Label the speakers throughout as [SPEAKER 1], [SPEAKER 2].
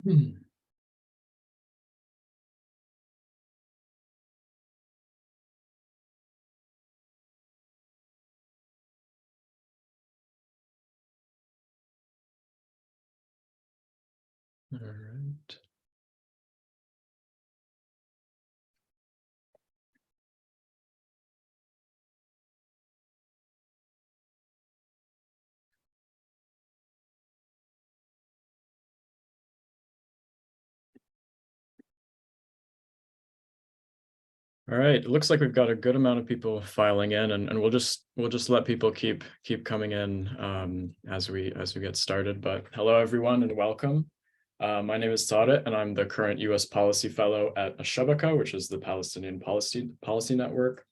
[SPEAKER 1] Hmm. All right. All right. It looks like we've got a good amount of people filing in, and we'll just let people keep coming in as we get started. But hello everyone and welcome. My name is Tariq, and I'm the current U.S. Policy Fellow at Al Shabaka, which is the Palestinian Policy Network.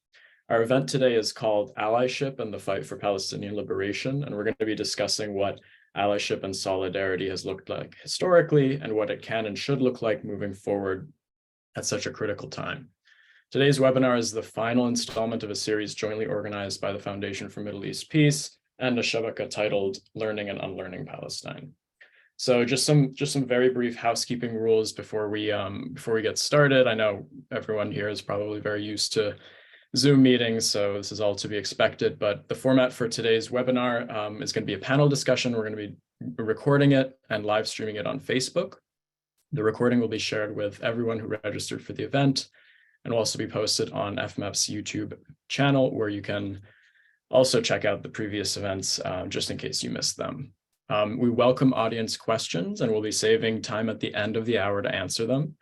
[SPEAKER 1] Our event today is called Allyship and the Fight for Palestinian Liberation, and we're going to be discussing what allyship and solidarity has looked like historically and what it can and should look like moving forward at such a critical time. Today's webinar is the final installment of a series jointly organized by the Foundation for Middle East Peace and Al Shabaka titled Learning and Unlearning Palestine. So just some very brief housekeeping rules before we get started. I know everyone here is probably very used to Zoom meetings, so this is all to be expected, but the format for today's webinar is going to be a panel discussion. We're going to be recording it and live streaming it on Facebook. The recording will be shared with everyone who registered for the event and will also be posted on FMEP's YouTube channel, where you can also check out the previous events just in case you missed them. We welcome audience questions, and we'll be saving time at the end of the hour to answer them.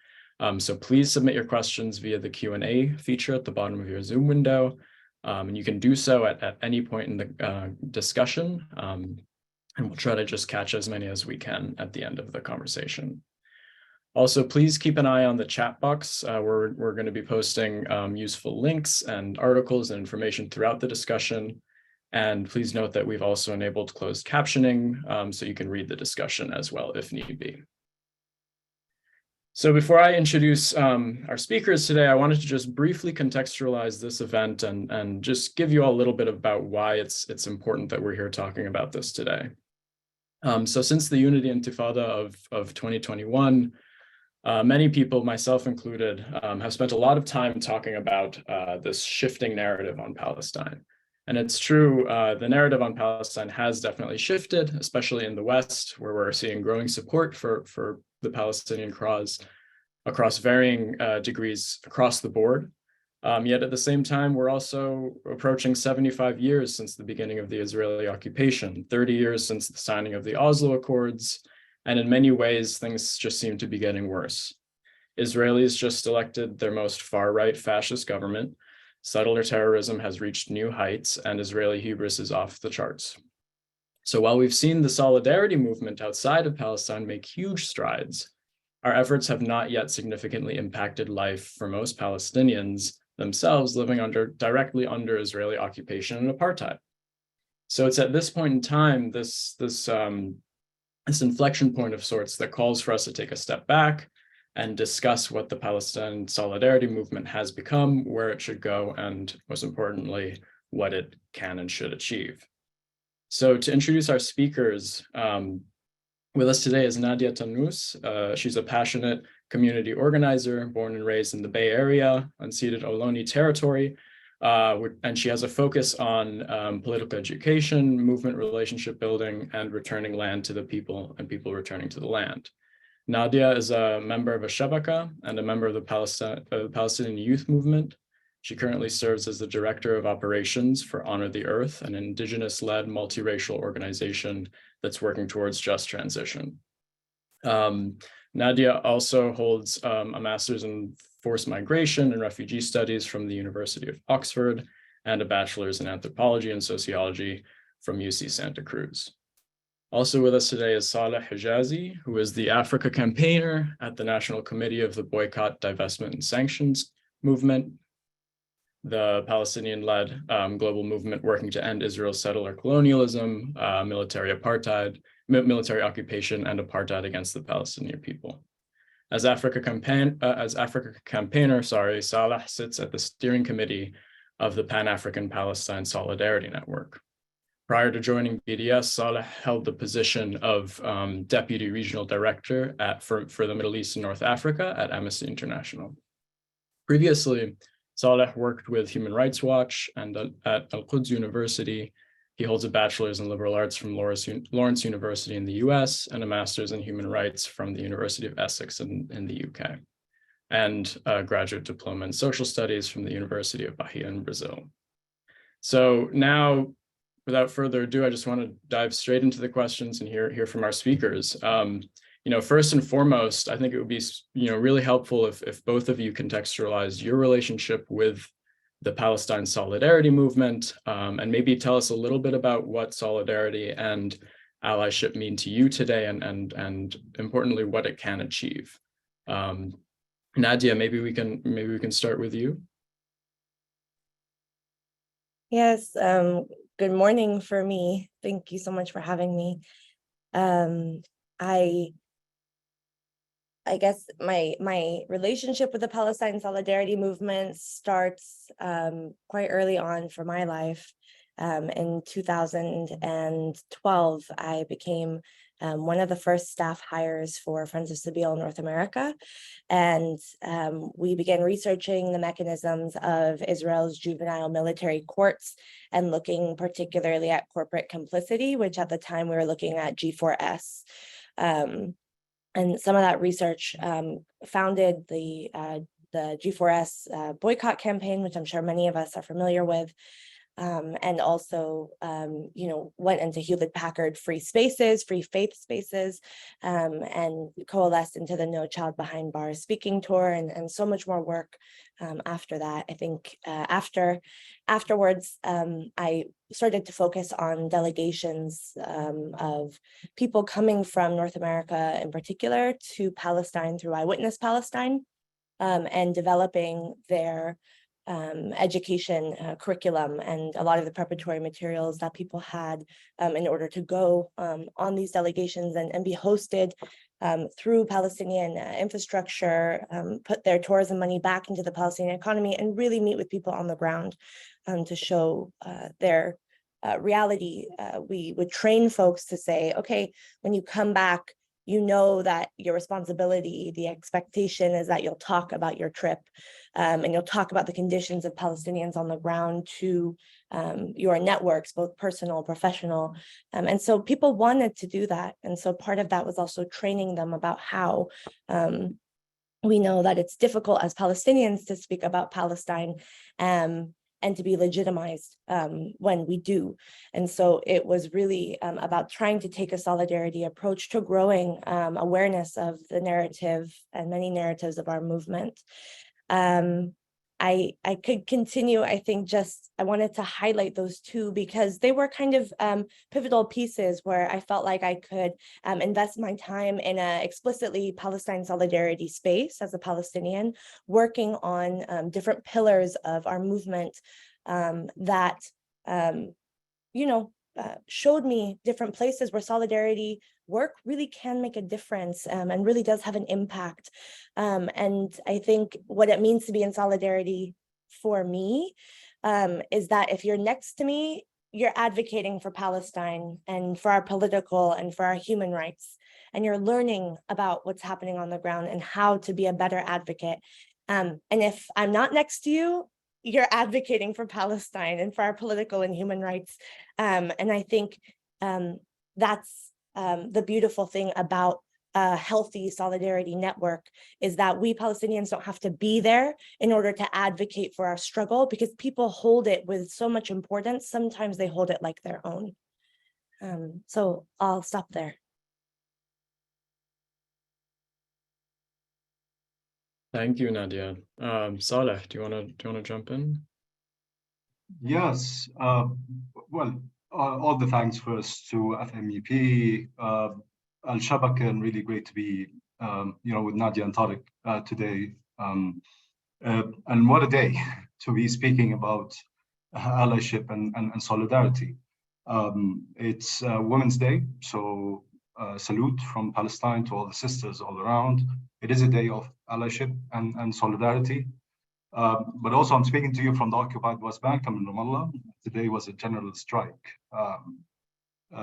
[SPEAKER 1] So please submit your questions via the Q&A feature at the bottom of your Zoom window. And you can do so at any point in the discussion. And we'll try to just catch as many as we can at the end of the conversation. Also, please keep an eye on the chat box. We're going to be posting useful links and articles and information throughout the discussion. And please note that we've also enabled closed captioning, so you can read the discussion as well if need be. So before I introduce our speakers today, I wanted to just briefly contextualize this event and just give you all a little bit about why it's important that we're here talking about this today. So since the Unity Intifada of 2021, many people, myself included, have spent a lot of time talking about this shifting narrative on Palestine. And it's true, the narrative on Palestine has definitely shifted, especially in the West, where we're seeing growing support for the Palestinian cause across varying degrees across the board. Yet at the same time, we're also approaching 75 years since the beginning of the Israeli occupation, 30 years since the signing of the Oslo Accords, and in many ways, things just seem to be getting worse. Israelis just elected their most far-right fascist government. Settler terrorism has reached new heights, and Israeli hubris is off the charts. So while we've seen the solidarity movement outside of Palestine make huge strides, our efforts have not yet significantly impacted life for most Palestinians themselves living directly under Israeli occupation and apartheid. So it's at this point in time, this inflection point of sorts that calls for us to take a step back and discuss what the Palestine solidarity movement has become, where it should go, and most importantly, what it can and should achieve. So to introduce our speakers, with us today is Nadya Tannous. She's a passionate community organizer, born and raised in the Bay Area, unceded Ohlone Territory, and she has a focus on political education, movement relationship building, and returning land to the people and people returning to the land. Nadya is a member of Al Shabaka and a member of the Palestinian Youth Movement. She currently serves as the Director of Operations for Honor the Earth, an Indigenous-led multiracial organization that's working towards just transition. Nadya also holds a master's in forced migration and refugee studies from the University of Oxford and a bachelor's in anthropology and sociology from UC Santa Cruz. Also with us today is Saleh Hijazi, who is the Africa campaigner at the National Committee of the Boycott, Divestment, and Sanctions Movement, the Palestinian-led global movement working to end Israel's settler colonialism, military occupation, and apartheid against the Palestinian people. As Africa campaigner, Saleh sits at the steering committee of the Pan-African Palestine Solidarity Network. Prior to joining BDS, Saleh held the position of Deputy Regional Director for the Middle East and North Africa at Amnesty International. Previously, Saleh worked with Human Rights Watch and at Al-Quds University. He holds a bachelor's in liberal arts from Lawrence University in the US and a master's in human rights from the University of Essex in the UK, and a graduate diploma in social studies from the University of Bahia in Brazil. So now, without further ado, I just want to dive straight into the questions and hear from our speakers. First and foremost, I think it would be really helpful if both of you contextualized your relationship with the Palestine Solidarity Movement, and maybe tell us a little bit about what solidarity and allyship mean to you today, and importantly, what it can achieve. Nadya, maybe we can start with you.
[SPEAKER 2] Yes. Good morning for me. Thank you so much for having me. I guess my relationship with the Palestine Solidarity Movement starts quite early on for my life. In 2012, I became one of the first staff hires for Friends of Sabeel North America. And we began researching the mechanisms of Israel's juvenile military courts and looking particularly at corporate complicity, which at the time we were looking at G4S. And some of that research founded the G4S boycott campaign, which I'm sure many of us are familiar with. And also, went into Hewlett-Packard free spaces, free faith spaces, and coalesced into the No Child Behind Bars speaking tour, and so much more work after that. I think afterwards, I started to focus on delegations of people coming from North America in particular to Palestine through Eyewitness Palestine, and developing their education curriculum and a lot of the preparatory materials that people had in order to go on these delegations and be hosted through Palestinian infrastructure, put their tourism money back into the Palestinian economy, and really meet with people on the ground to show their reality. We would train folks to say, okay, when you come back, you know that your responsibility, the expectation is that you'll talk about your trip, and you'll talk about the conditions of Palestinians on the ground to your networks, both personal, professional. And so people wanted to do that. And so part of that was also training them about how we know that it's difficult as Palestinians to speak about Palestine, and to be legitimized when we do. And so it was really about trying to take a solidarity approach to growing awareness of the narrative and many narratives of our movement. I could continue. I think I wanted to highlight those two because they were kind of pivotal pieces where I felt like I could invest my time in an explicitly Palestine solidarity space as a Palestinian, working on different pillars of our movement that, showed me different places where solidarity work really can make a difference and really does have an impact. And I think what it means to be in solidarity for me is that if you're next to me, you're advocating for Palestine and for our political and for our human rights. And you're learning about what's happening on the ground and how to be a better advocate. And if I'm not next to you, you're advocating for Palestine and for our political and human rights. And I think that's the beautiful thing about a healthy solidarity network is that we Palestinians don't have to be there in order to advocate for our struggle, because people hold it with so much importance. Sometimes they hold it like their own. So I'll stop there.
[SPEAKER 1] Thank you, Nadya. Saleh, do you want to jump in?
[SPEAKER 3] Yes. Well, all the thanks first to FMEP, Al Shabaka, and really great to be, with Nadya and Tariq today. And what a day to be speaking about allyship and solidarity. It's Women's Day, so salute from Palestine to all the sisters all around. It is a day of allyship and solidarity. But also I'm speaking to you from the occupied West Bank. I'm in Ramallah. Today was a general strike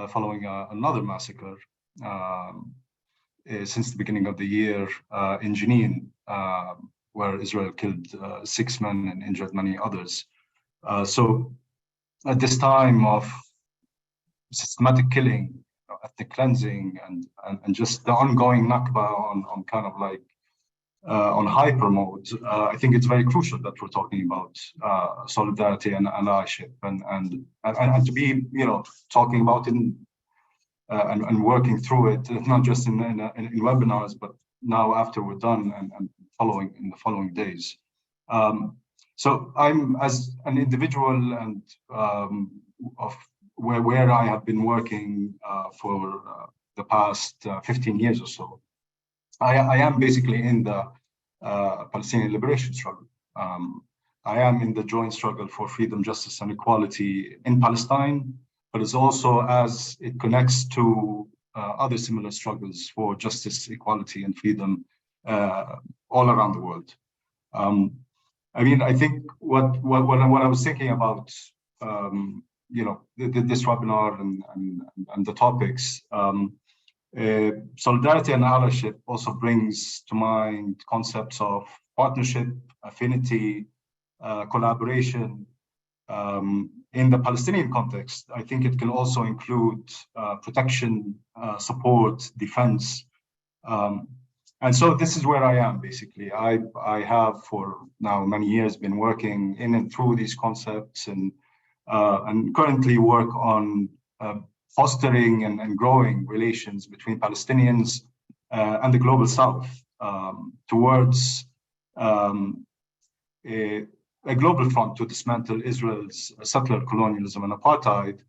[SPEAKER 3] following another massacre since the beginning of the year in Jenin, where Israel killed 6 men and injured many others. So at this time of systematic killing, ethnic cleansing, and just the ongoing Nakba on kind of like on hyper mode, I think it's very crucial that we're talking about solidarity and allyship, and to be, talking about it and working through it, not just in webinars, but now after we're done and following in the following days. So I'm, as an individual and of where I have been working for the past 15 years or so, I am basically in the Palestinian liberation struggle. I am in the joint struggle for freedom, justice, and equality in Palestine, but it's also as it connects to other similar struggles for justice, equality, and freedom all around the world. I mean, I think what I was thinking about, this webinar and the topics, solidarity and allyship also brings to mind concepts of partnership, affinity, collaboration. In the Palestinian context, I think it can also include protection, support, defense. And so this is where I am, basically. I have for now many years been working in and through these concepts, and currently work on fostering and growing relations between Palestinians and the global South towards a global front to dismantle Israel's settler colonialism and apartheid,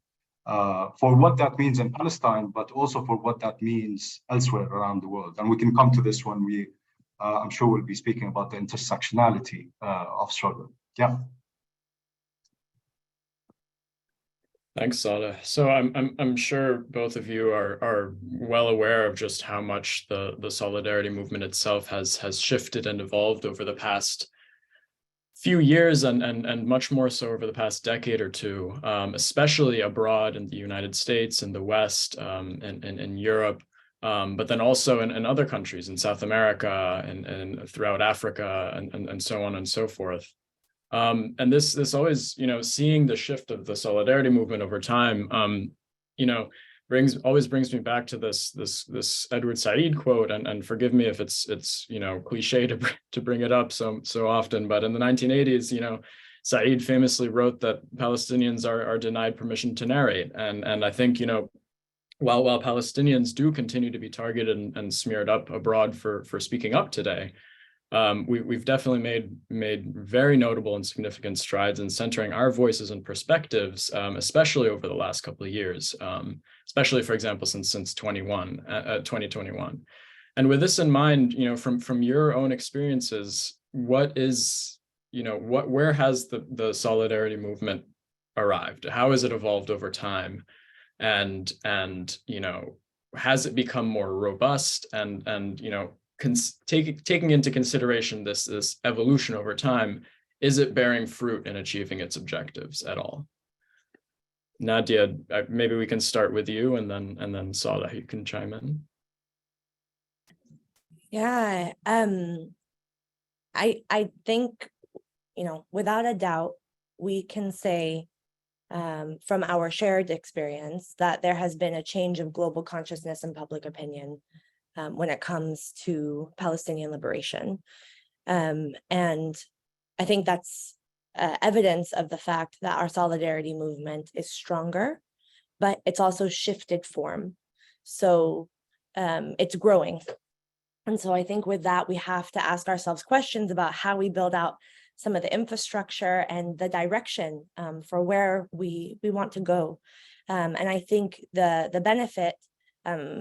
[SPEAKER 3] for what that means in Palestine, but also for what that means elsewhere around the world. And we can come to this when we, I'm sure we'll be speaking about the intersectionality of struggle. Yeah.
[SPEAKER 1] Thanks, Saleh. So I'm sure both of you are well aware of just how much the solidarity movement itself has shifted and evolved over the past few years, and much more so over the past decade or two, especially abroad in the United States, in the West, and in Europe, but then also in other countries in South America and throughout Africa and so on and so forth. And this always, seeing the shift of the solidarity movement over time, always brings me back to this Edward Said quote, and forgive me if it's cliche to bring it up so often, but in the 1980s, Said famously wrote that Palestinians are denied permission to narrate, and I think while Palestinians do continue to be targeted and smeared up abroad for speaking up today, we've definitely made very notable and significant strides in centering our voices and perspectives, especially over the last couple of years, especially, for example, since 2021. And with this in mind, from your own experiences, where has the solidarity movement arrived? How has it evolved over time? And has it become more robust and taking into consideration this evolution over time, is it bearing fruit in achieving its objectives at all? Nadya, maybe we can start with you, and then Saleh, you can chime in.
[SPEAKER 2] Yeah, I think, without a doubt, we can say from our shared experience that there has been a change of global consciousness and public opinion when it comes to Palestinian liberation. And I think that's evidence of the fact that our solidarity movement is stronger, but it's also shifted form. So it's growing. And so I think with that, we have to ask ourselves questions about how we build out some of the infrastructure and the direction for where we want to go. And I think the benefit,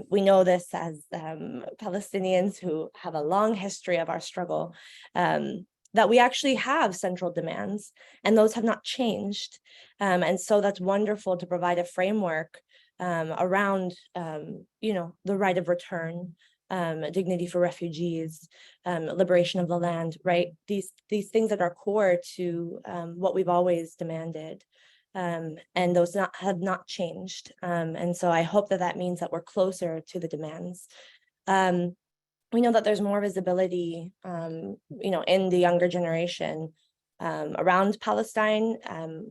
[SPEAKER 2] we know this as Palestinians who have a long history of our struggle, that we actually have central demands, and those have not changed. And so that's wonderful to provide a framework around, the right of return, dignity for refugees, liberation of the land, right? These things that are core to what we've always demanded. And those have not changed. And so I hope that means that we're closer to the demands. We know that there's more visibility, in the younger generation around Palestine.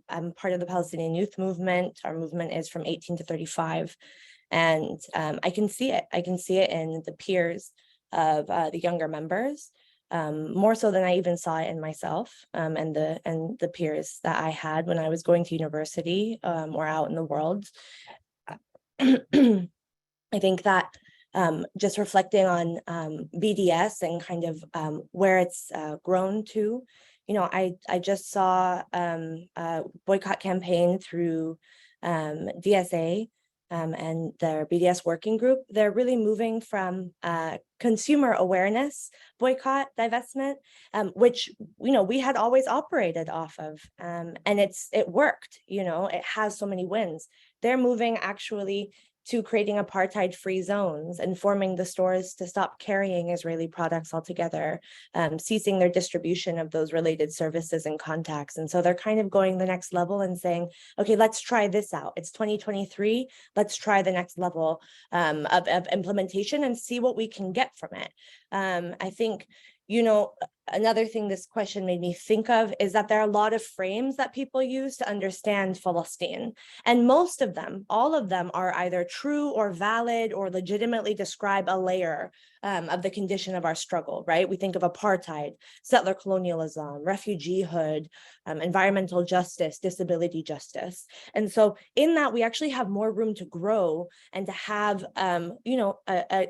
[SPEAKER 2] I'm part of the Palestinian Youth Movement. Our movement is from 18 to 35. And I can see it. I can see it in the peers of the younger members, more so than I even saw it in myself and the peers that I had when I was going to university or out in the world. I think that just reflecting on BDS and kind of where it's grown to, I just saw a boycott campaign through DSA and their BDS working group. They're really moving from consumer awareness, boycott, divestment, which, we had always operated off of. And it worked, it has so many wins. They're moving actually to creating apartheid-free zones and forming the stores to stop carrying Israeli products altogether, ceasing their distribution of those related services and contacts. And so they're kind of going the next level and saying, okay, let's try this out. It's 2023, let's try the next level of implementation and see what we can get from it. I think, another thing this question made me think of is that there are a lot of frames that people use to understand Palestine. And most of them, all of them, are either true or valid or legitimately describe a layer of the condition of our struggle, right? We think of apartheid, settler colonialism, refugeehood, environmental justice, disability justice. And so in that, we actually have more room to grow and to have, an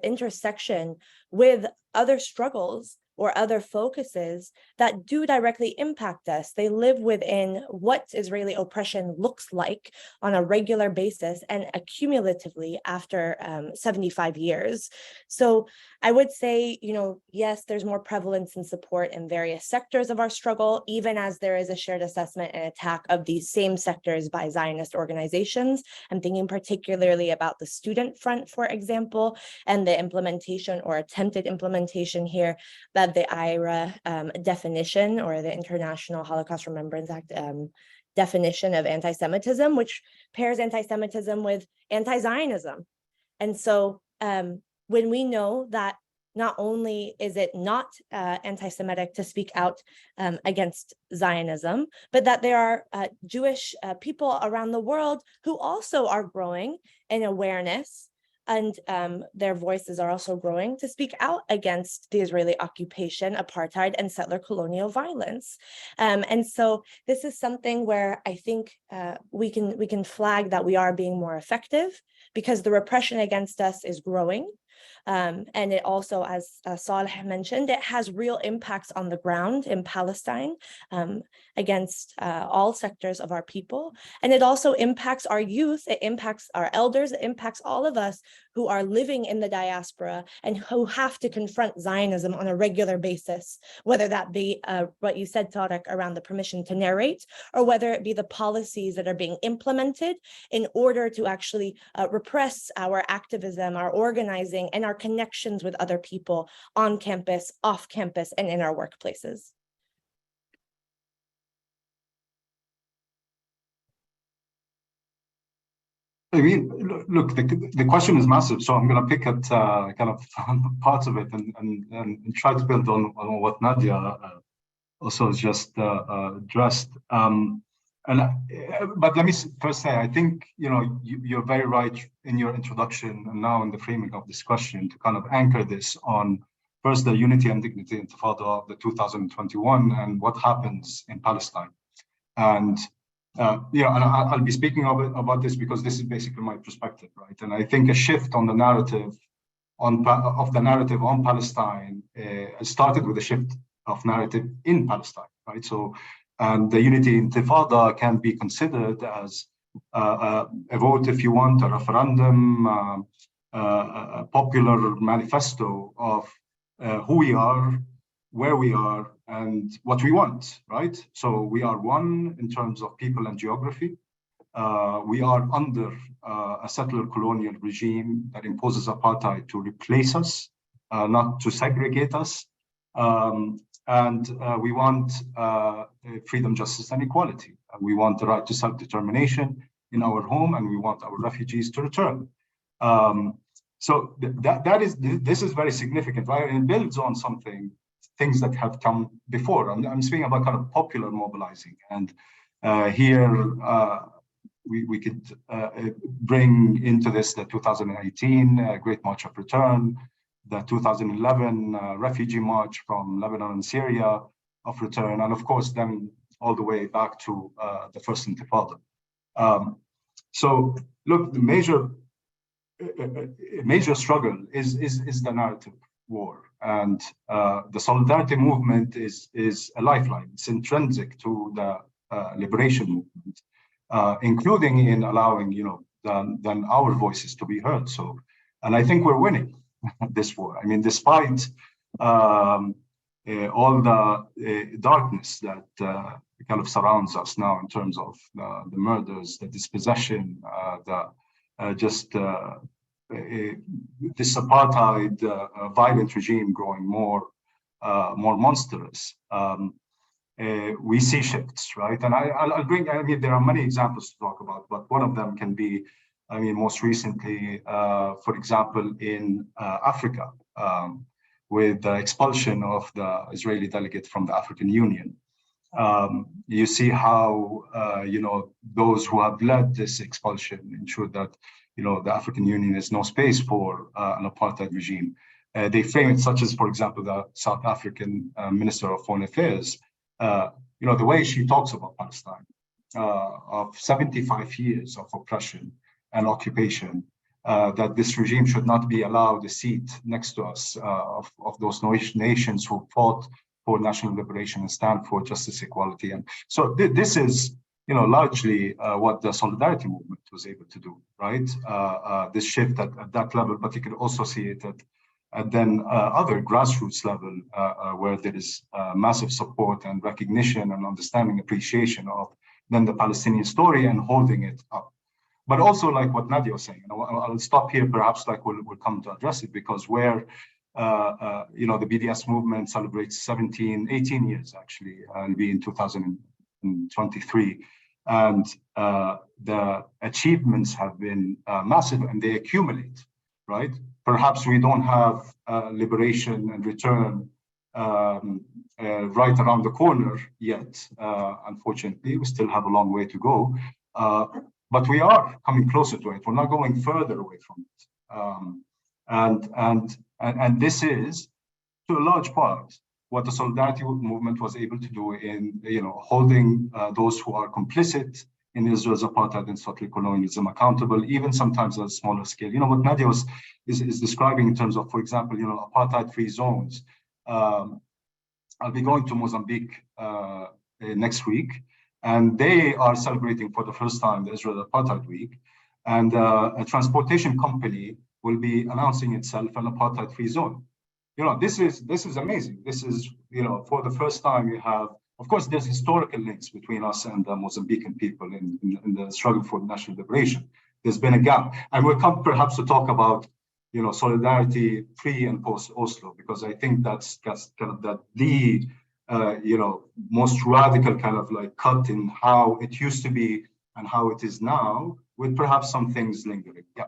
[SPEAKER 2] intersection with other struggles or other focuses that do directly impact us. They live within what Israeli oppression looks like on a regular basis and accumulatively after 75 years. So I would say, yes, there's more prevalence and support in various sectors of our struggle, even as there is a shared assessment and attack of these same sectors by Zionist organizations. I'm thinking particularly about the student front, for example, and the implementation or attempted implementation here of the IRA definition, or the International Holocaust Remembrance Act definition of anti-Semitism, which pairs anti-Semitism with anti-Zionism. And so when we know that not only is it not anti-Semitic to speak out against Zionism, but that there are Jewish people around the world who also are growing in awareness, and their voices are also growing to speak out against the Israeli occupation, apartheid, and settler colonial violence. And so this is something where I think we can flag that we are being more effective, because the repression against us is growing. And it also, as Saleh mentioned, it has real impacts on the ground in Palestine against all sectors of our people. And it also impacts our youth, it impacts our elders, it impacts all of us who are living in the diaspora and who have to confront Zionism on a regular basis, whether that be what you said, Tariq, around the permission to narrate, or whether it be the policies that are being implemented in order to actually repress our activism, our organizing, and our connections with other people on campus, off campus, and in our workplaces.
[SPEAKER 3] I mean, look, the question is massive, so I'm going to pick at kind of parts of it and try to build on what Nadya also just addressed. But let me first say, I think you're very right in your introduction and now in the framing of this question to kind of anchor this on first the unity and dignity intifada of the 2021 and what happens in Palestine. And and I'll be speaking about this because this is basically my perspective, right? And I think a shift on the narrative on Palestine started with a shift of narrative in Palestine, right? So, and the unity intifada can be considered as a vote, if you want, a referendum, a popular manifesto of who we are, where we are, and what we want, right? So we are one in terms of people and geography. We are under a settler colonial regime that imposes apartheid to replace us not to segregate us. And we want freedom, justice, and equality. We want the right to self-determination in our home, and we want our refugees to return. So this is very significant, right? And it builds on things that have come before. I'm speaking about kind of popular mobilizing, and here we could bring into this the 2018 Great March of Return, the 2011 refugee march from Lebanon and Syria of return, and of course then all the way back to the first Intifada. So look, the major struggle is the narrative war, and the solidarity movement is a lifeline. It's intrinsic to the liberation movement, including in allowing then our voices to be heard. So, and I think we're winning this war. I mean, despite all the darkness that kind of surrounds us now in terms of the murders, the dispossession, this apartheid violent regime growing more monstrous, we see shifts, right? And I'll bring, I mean, there are many examples to talk about, but one of them can be, I mean, most recently, for example, in Africa, with the expulsion of the Israeli delegate from the African Union. You see how, those who have led this expulsion ensure that, the African Union is no space for an apartheid regime. They frame it such as, for example, the South African Minister of Foreign Affairs, the way she talks about Palestine, of 75 years of oppression and occupation, that this regime should not be allowed a seat next to us, of those nations who fought for national liberation and stand for justice, equality. And so this is, largely what the solidarity movement was able to do, right? This shift at that level, but you could also see it at then other grassroots level, where there is massive support and recognition and understanding, appreciation of then the Palestinian story and holding it up. But also, like what Nadya was saying, I'll stop here, perhaps like we'll come to address it, because where the BDS movement celebrates 18 years actually, and be in 2023, and the achievements have been massive and they accumulate, right? Perhaps we don't have liberation and return right around the corner yet. Unfortunately, we still have a long way to go, but we are coming closer to it. We're not going further away from it. And this is, to a large part, what the solidarity movement was able to do in, holding those who are complicit in Israel's apartheid and settler colonialism accountable, even sometimes at a smaller scale. What Nadya is describing in terms of, for example, apartheid-free zones. I'll be going to Mozambique next week, and they are celebrating for the first time the Israel Apartheid Week, and a transportation company will be announcing itself an apartheid-free zone. This is amazing. This is, for the first time you have, of course, there's historical links between us and the Mozambican people in the struggle for national liberation. There's been a gap. And we'll come perhaps to talk about, solidarity pre and post Oslo, because I think that's kind of the most radical kind of like cut in how it used to be and how it is now, with perhaps some things lingering. Yeah.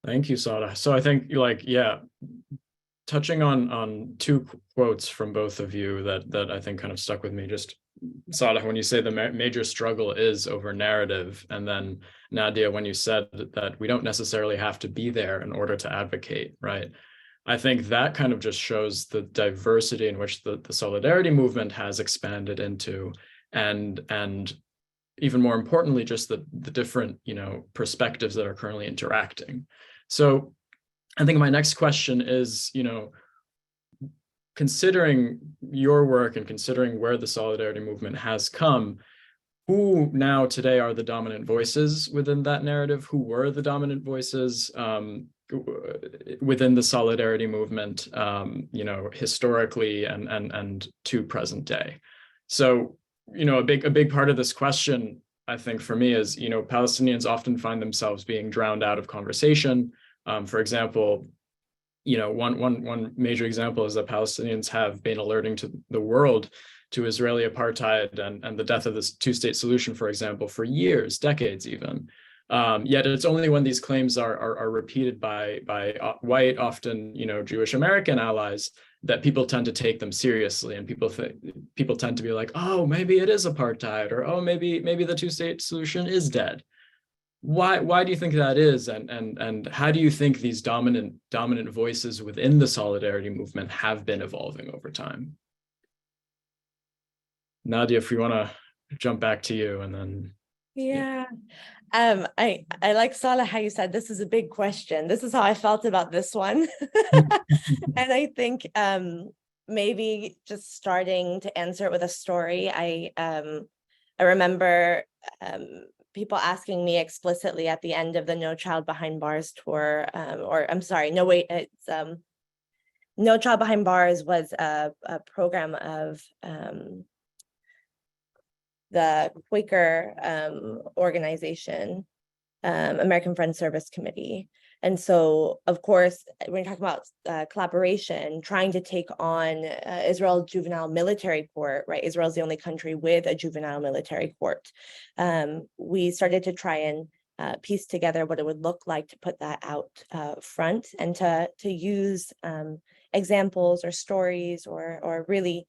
[SPEAKER 1] Thank you, Sada. So I think touching on two quotes from both of you that I think kind of stuck with me. Just Sada, when you say the major struggle is over narrative, and then Nadya, when you said that we don't necessarily have to be there in order to advocate, right? I think that kind of just shows the diversity in which the solidarity movement has expanded into, and even more importantly, just the different, perspectives that are currently interacting. So I think my next question is, considering your work and considering where the solidarity movement has come, who now today are the dominant voices within that narrative? Who were the dominant voices within the solidarity movement, historically and to present day? So, a big part of this question, I think, for me is, Palestinians often find themselves being drowned out of conversation. For example, one major example is that Palestinians have been alerting to the world to Israeli apartheid and the death of this two-state solution, for example, for years, decades even. Yet it's only when these claims are repeated by white, often Jewish American allies, that people tend to take them seriously, and people tend to be like, oh, maybe it is apartheid, or oh, maybe the two-state solution is dead. Why do you think that is, and how do you think these dominant voices within the solidarity movement have been evolving over time? Nadya, if you want to jump back to you, and then
[SPEAKER 2] yeah. I like Saleh, how you said this is a big question. This is how I felt about this one. And I think maybe just starting to answer it with a story. I remember people asking me explicitly at the end of the No Child Behind Bars tour, or I'm sorry, no wait, it's No Child Behind Bars was a program of the Quaker organization, American Friends Service Committee. And so, of course, when you're talking about collaboration, trying to take on Israel's juvenile military court, right? Israel's the only country with a juvenile military court. We started to try and piece together what it would look like to put that out front, and to use examples or stories or really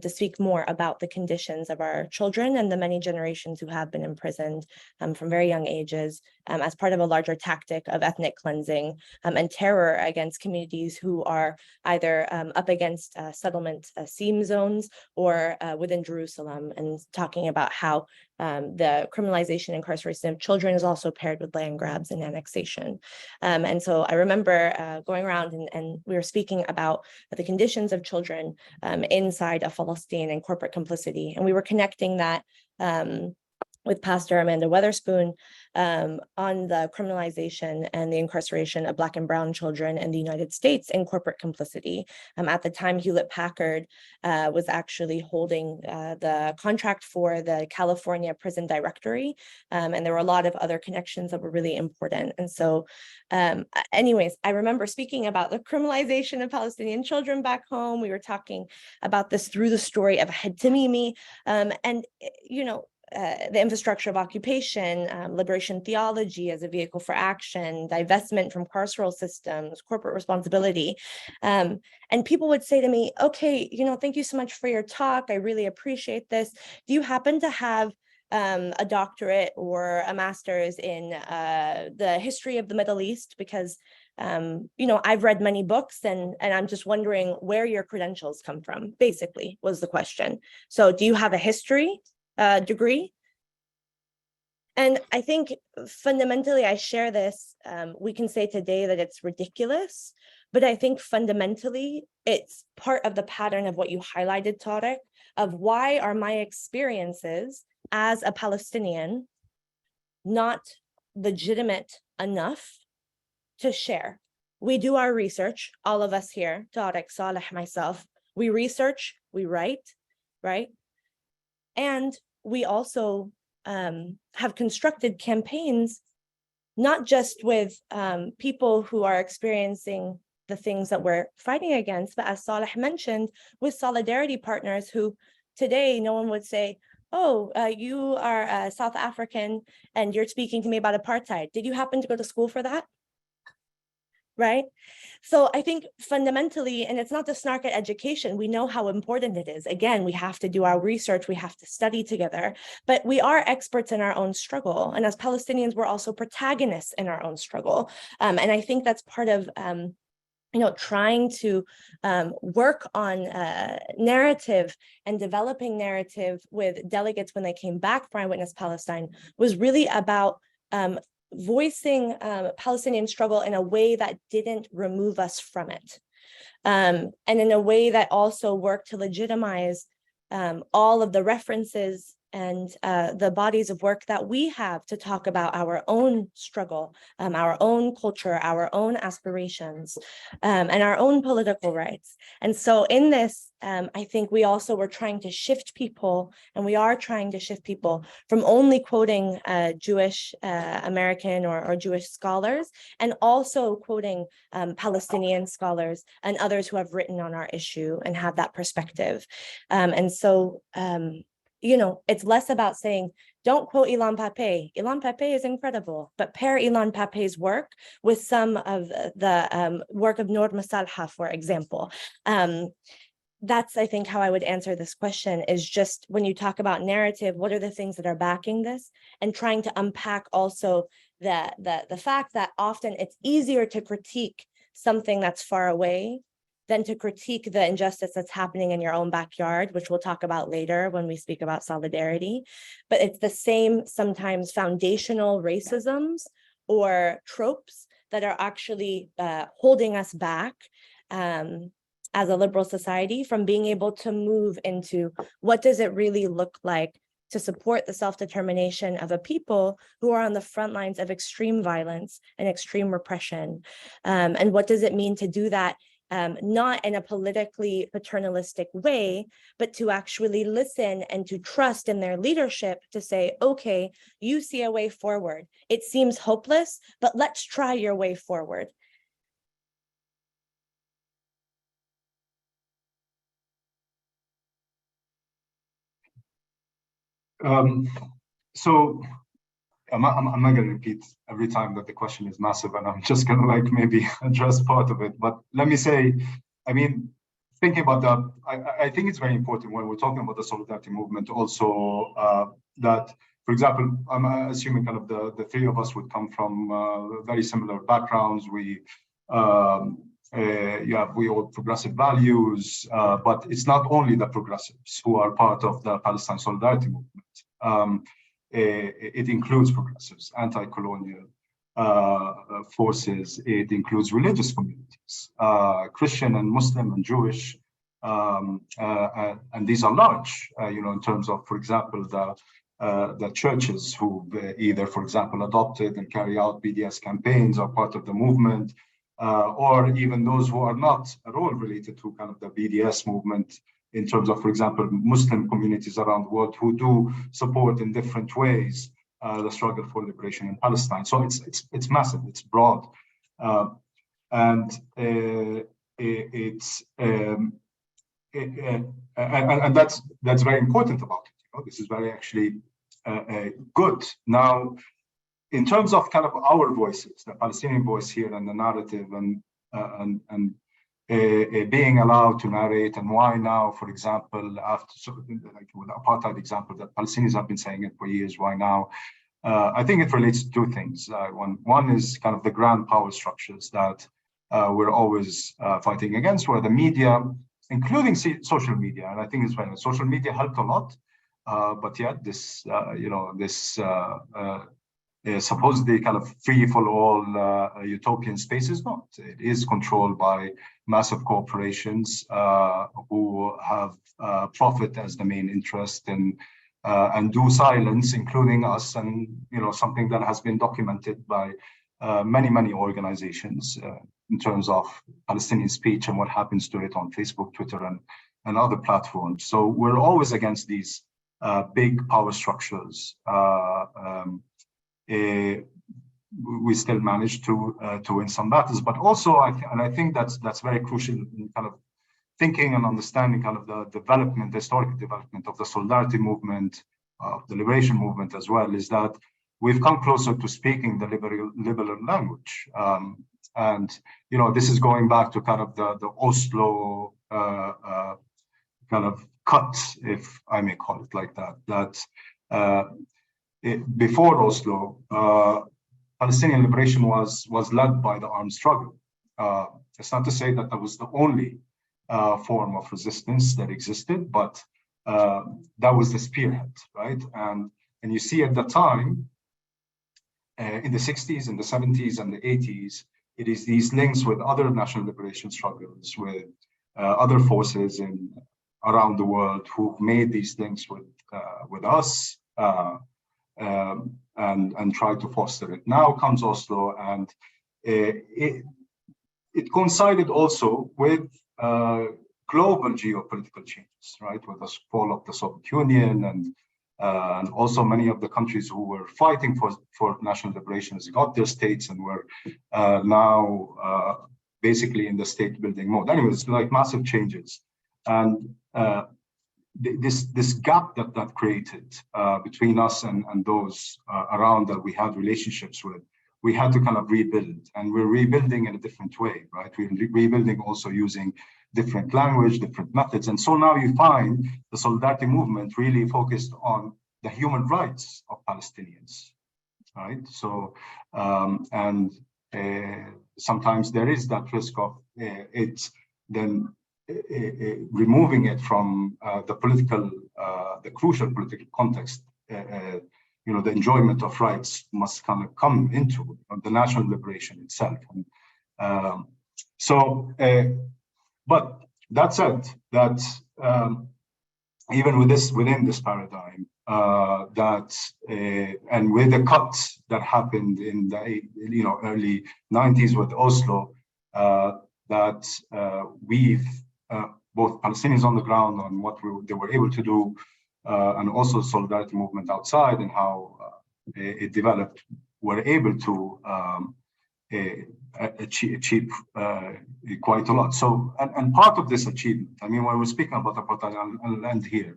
[SPEAKER 2] to speak more about the conditions of our children and the many generations who have been imprisoned from very young ages as part of a larger tactic of ethnic cleansing and terror against communities who are either up against settlement seam zones or within Jerusalem, and talking about how the criminalization and incarceration of children is also paired with land grabs and annexation. And so I remember going around and we were speaking about the conditions of children inside of Palestine and corporate complicity. And we were connecting that with Pastor Amanda Weatherspoon on the criminalization and the incarceration of Black and Brown children in the United States in corporate complicity. At the time, Hewlett-Packard was actually holding the contract for the California Prison Directory, and there were a lot of other connections that were really important. And so anyways, I remember speaking about the criminalization of Palestinian children back home. We were talking about this through the story of Ahed Tamimi, and the infrastructure of occupation, liberation theology as a vehicle for action, divestment from carceral systems, corporate responsibility. And people would say to me, okay, thank you so much for your talk. I really appreciate this. Do you happen to have a doctorate or a master's in the history of the Middle East? Because I've read many books, and I'm just wondering where your credentials come from, basically, was the question. So do you have a history degree? And I think fundamentally, I share this. We can say today that it's ridiculous, but I think fundamentally, it's part of the pattern of what you highlighted, Tariq, of why are my experiences as a Palestinian not legitimate enough to share. We do our research, all of us here, Tariq, Saleh, myself, we research, we write, right? And we also have constructed campaigns, not just with people who are experiencing the things that we're fighting against, but as Saleh mentioned, with solidarity partners who today no one would say, oh, you are South African and you're speaking to me about apartheid. Did you happen to go to school for that? Right? So I think fundamentally, and it's not to snark at education, we know how important it is. Again, we have to do our research, we have to study together, but we are experts in our own struggle. And as Palestinians, we're also protagonists in our own struggle. And I think that's part of trying to work on narrative and developing narrative with delegates when they came back from Eyewitness Palestine was really about voicing Palestinian struggle in a way that didn't remove us from it. And in a way that also worked to legitimize all of the references and the bodies of work that we have to talk about our own struggle, our own culture, our own aspirations, and our own political rights. And so in this, I think we also were trying to shift people, and we are trying to shift people from only quoting Jewish American or Jewish scholars, and also quoting Palestinian scholars and others who have written on our issue and have that perspective. And so, you know, it's less about saying, don't quote Ilan Pappé. Ilan Pappé is incredible, but pair Ilan Pappé's work with some of the work of Noor Masalha, for example. That's, I think, how I would answer this question, is just when you talk about narrative, what are the things that are backing this, and trying to unpack also the fact that often it's easier to critique something that's far away than to critique the injustice that's happening in your own backyard, which we'll talk about later when we speak about solidarity. But it's the same sometimes foundational racisms or tropes that are actually holding us back as a liberal society from being able to move into what does it really look like to support the self-determination of a people who are on the front lines of extreme violence and extreme repression. And what does it mean to do that, not in a politically paternalistic way, but to actually listen and to trust in their leadership to say, okay, you see a way forward. It seems hopeless, but let's try your way forward.
[SPEAKER 3] So I'm not going to repeat every time that the question is massive, and I'm just going to like maybe address part of it. But let me say, I mean, thinking about that, I think it's very important when we're talking about the solidarity movement also that, for example, I'm assuming kind of the three of us would come from very similar backgrounds. We all progressive values, but it's not only the progressives who are part of the Palestine solidarity movement. It includes progressives, anti-colonial forces. It includes religious communities, Christian and Muslim and Jewish, and these are large. In terms of, for example, the churches who either, for example, adopted and carry out BDS campaigns, are part of the movement, or even those who are not at all related to kind of the BDS movement, in terms of, for example, Muslim communities around the world who do support in different ways the struggle for liberation in Palestine. So it's massive, it's broad, and that's very important about it. This is very actually good. Now, in terms of kind of our voices, the Palestinian voice here and the narrative and being allowed to narrate, and why now, for example, after like with the apartheid example that Palestinians have been saying it for years, why now? I think it relates to two things. One is kind of the grand power structures that we're always fighting against, where the media, including social media, and I think it's very, social media helped a lot, but yet this, supposedly kind of free for all utopian space is not. It is controlled by massive corporations who have profit as the main interest and do silence, including us, and something that has been documented by many organizations in terms of Palestinian speech and what happens to it on Facebook, Twitter, and other platforms. So we're always against these big power structures. We still manage to win some battles, but also I think that's very crucial in kind of thinking and understanding kind of the historic development of the solidarity movement, the liberation movement as well, is that we've come closer to speaking the liberal language, and this is going back to kind of the Oslo kind of cut, if I may call it like that. That before Oslo, Palestinian liberation was led by the armed struggle. It's not to say that that was the only form of resistance that existed, but that was the spearhead, right? And you see at the time, in the 60s, in the 70s, and the 80s, it is these links with other national liberation struggles, with other forces around the world who've made these links with with us and try to foster it. Now comes Oslo, and it coincided also with global geopolitical changes, right? With the fall of the Soviet Union and also many of the countries who were fighting for national liberation got their states and were now basically in the state building mode. Anyways, like massive changes. And this gap that created between us and those around that we had relationships with, we had to kind of rebuild, and we're rebuilding in a different way, right? We're rebuilding also using different language, different methods. And so now you find the Solidarity movement really focused on the human rights of Palestinians, right? So, sometimes there is that risk of it then removing it from the political, the crucial political context. The enjoyment of rights must kind of come into the national liberation itself. But that said, that even within this paradigm, and with the cuts that happened in the early 90s with Oslo, that we've both Palestinians on the ground on what they were able to do, and also Solidarity movement outside and how it developed, were able to achieve quite a lot. So, and part of this achievement, I mean, when we're speaking about apartheid, I'll end here.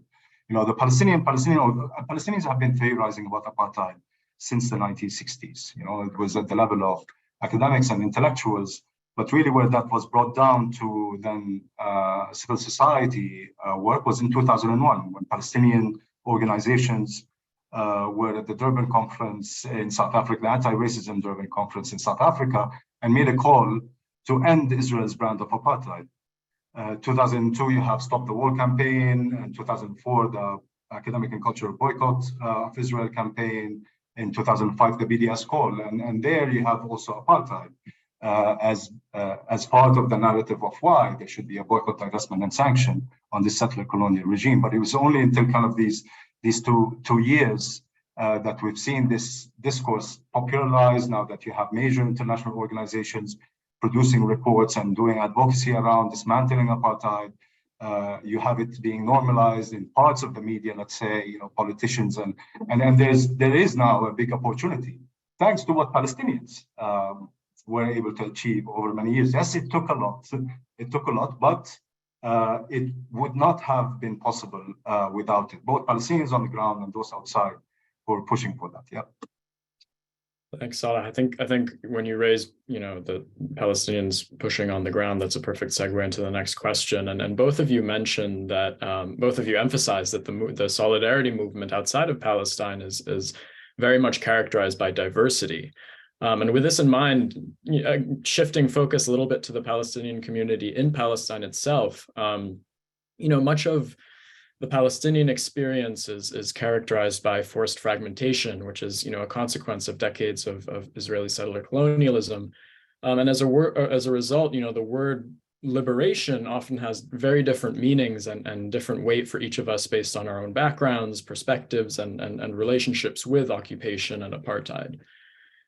[SPEAKER 3] The Palestinians have been theorizing about apartheid since the 1960s. It was at the level of academics and intellectuals, but really where that was brought down to then civil society work was in 2001, when Palestinian organizations were at the Durban Conference in South Africa, the Anti-Racism Durban Conference in South Africa, and made a call to end Israel's brand of apartheid. 2002, you have Stop the Wall campaign, and 2004, the Academic and Cultural Boycott of Israel campaign, in 2005, the BDS call, and there you have also apartheid as part of the narrative of why there should be a boycott, divestment, and sanction on this settler colonial regime. But it was only until kind of these two years that we've seen this discourse popularized, now that you have major international organizations producing reports and doing advocacy around dismantling apartheid. You have it being normalized in parts of the media, let's say, politicians, and there is now a big opportunity, thanks to what Palestinians were able to achieve over many years. Yes, it took a lot, but it would not have been possible without it. Both Palestinians on the ground and those outside who are pushing for that. Yeah.
[SPEAKER 1] Thanks, Saleh. I think when you raise, the Palestinians pushing on the ground, that's a perfect segue into the next question. And both of you mentioned that, both of you emphasized that the solidarity movement outside of Palestine is very much characterized by diversity. And with this in mind, shifting focus a little bit to the Palestinian community in Palestine itself, much of the Palestinian experience is characterized by forced fragmentation, which is, a consequence of decades of Israeli settler colonialism. And as a result, the word liberation often has very different meanings and different weight for each of us based on our own backgrounds, perspectives, and relationships with occupation and apartheid.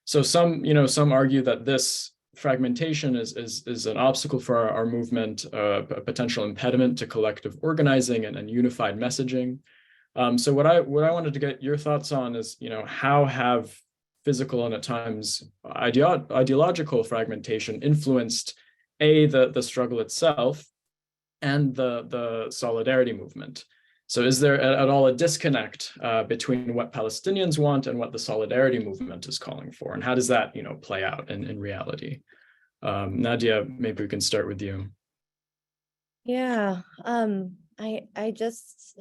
[SPEAKER 1] So some argue that this fragmentation is an obstacle for our movement, a potential impediment to collective organizing and unified messaging. So what I wanted to get your thoughts on is, how have physical and at times ideological fragmentation influenced the struggle itself and the solidarity movement? So is there at all a disconnect between what Palestinians want and what the solidarity movement is calling for? And how does that, play out in reality? Nadya, maybe we can start with you.
[SPEAKER 2] Yeah, I just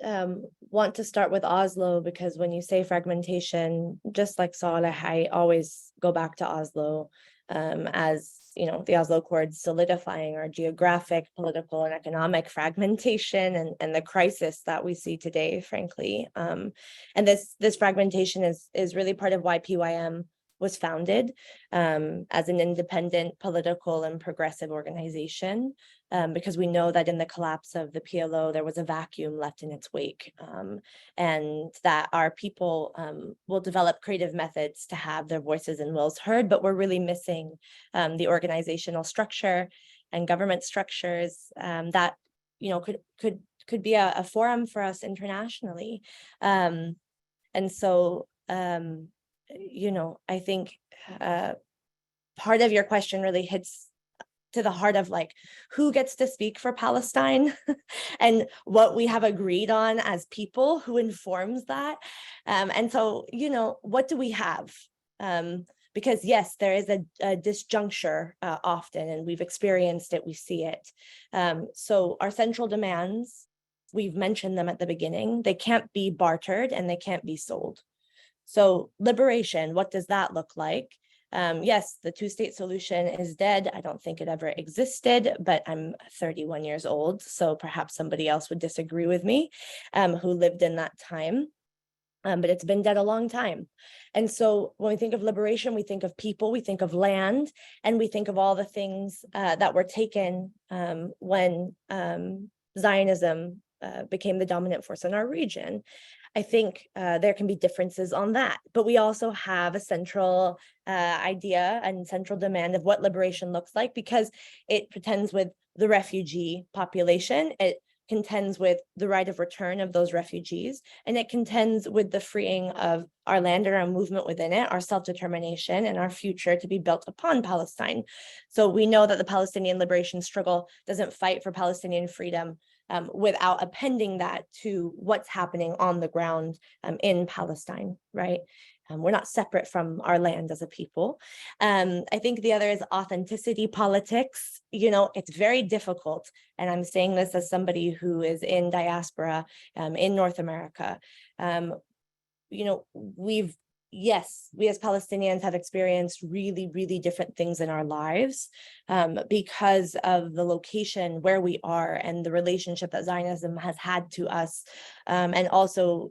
[SPEAKER 2] want to start with Oslo, because when you say fragmentation, just like Saleh, I always go back to Oslo as the Oslo Accord solidifying our geographic, political, and economic fragmentation and the crisis that we see today, frankly. And this fragmentation is really part of why PYM was founded as an independent political and progressive organization, because we know that in the collapse of the PLO, there was a vacuum left in its wake, and that our people will develop creative methods to have their voices and wills heard, but we're really missing the organizational structure and government structures that could be a forum for us internationally. And so, I think part of your question really hits to the heart of like, who gets to speak for Palestine and what we have agreed on as people, who informs that. And so, what do we have? Because yes, there is a disjuncture often, and we've experienced it, we see it. So our central demands, we've mentioned them at the beginning, they can't be bartered and they can't be sold. So liberation, what does that look like? Yes, the two-state solution is dead. I don't think it ever existed, but I'm 31 years old, so perhaps somebody else would disagree with me who lived in that time. But it's been dead a long time. And so when we think of liberation, we think of people, we think of land, and we think of all the things that were taken when Zionism became the dominant force in our region. I think there can be differences on that, but we also have a central idea and central demand of what liberation looks like, because it contends with the refugee population. It contends with the right of return of those refugees, and it contends with the freeing of our land and our movement within it, our self-determination and our future to be built upon Palestine. So we know that the Palestinian liberation struggle doesn't fight for Palestinian freedom without appending that to what's happening on the ground in Palestine, right? We're not separate from our land as a people. I think the other is authenticity politics. It's very difficult, and I'm saying this as somebody who is in diaspora in North America. We as Palestinians have experienced really, really different things in our lives because of the location where we are and the relationship that Zionism has had to us, and also,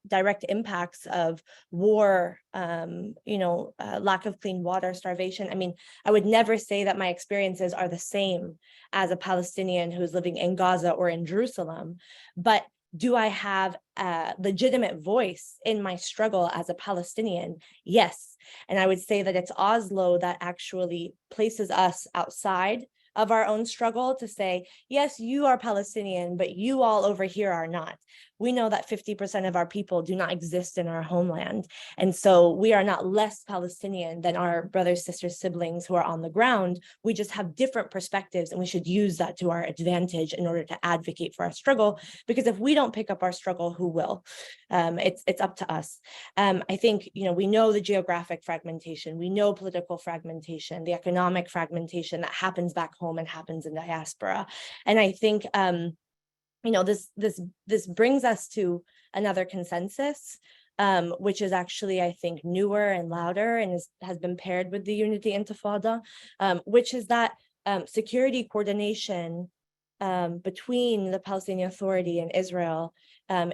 [SPEAKER 2] direct impacts of war, lack of clean water, starvation. I mean, I would never say that my experiences are the same as a Palestinian who's living in Gaza or in Jerusalem, but do I have a legitimate voice in my struggle as a Palestinian? Yes. And I would say that it's Oslo that actually places us outside of our own struggle to say, yes, you are Palestinian, but you all over here are not. We know that 50% of our people do not exist in our homeland. And so we are not less Palestinian than our brothers, sisters, siblings who are on the ground. We just have different perspectives, and we should use that to our advantage in order to advocate for our struggle. Because if we don't pick up our struggle, who will? It's up to us. I think, we know the geographic fragmentation, we know political fragmentation, the economic fragmentation that happens back home and happens in diaspora. And I think, this brings us to another consensus, which is actually, I think, newer and louder and has been paired with the Unity Intifada, which is that security coordination between the Palestinian Authority and Israel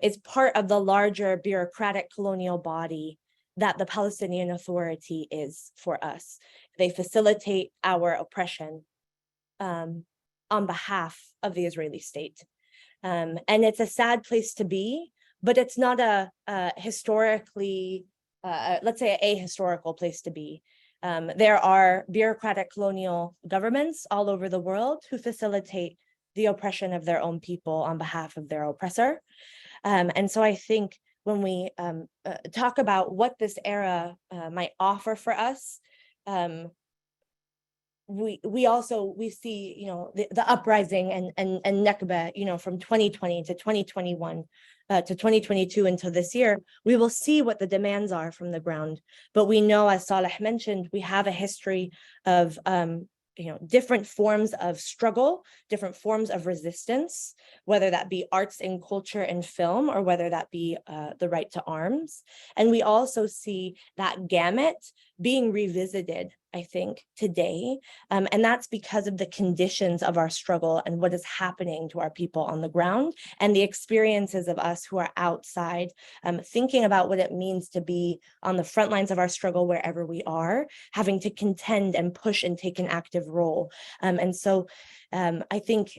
[SPEAKER 2] is part of the larger bureaucratic colonial body that the Palestinian Authority is for us. They facilitate our oppression on behalf of the Israeli state. And it's a sad place to be, but it's not a historically, let's say, a historical place to be. There are bureaucratic colonial governments all over the world who facilitate the oppression of their own people on behalf of their oppressor. And so I think when we talk about what this era might offer for us, we see, the uprising and Nakba, from 2020 to 2021 to 2022 until this year, we will see what the demands are from the ground. But we know, as Saleh mentioned, we have a history of different forms of struggle, different forms of resistance, whether that be arts and culture and film, or whether that be the right to arms. And we also see that gamut being revisited, I think, today. And that's because of the conditions of our struggle and what is happening to our people on the ground and the experiences of us who are outside, thinking about what it means to be on the front lines of our struggle wherever we are, having to contend and push and take an active role. And so I think,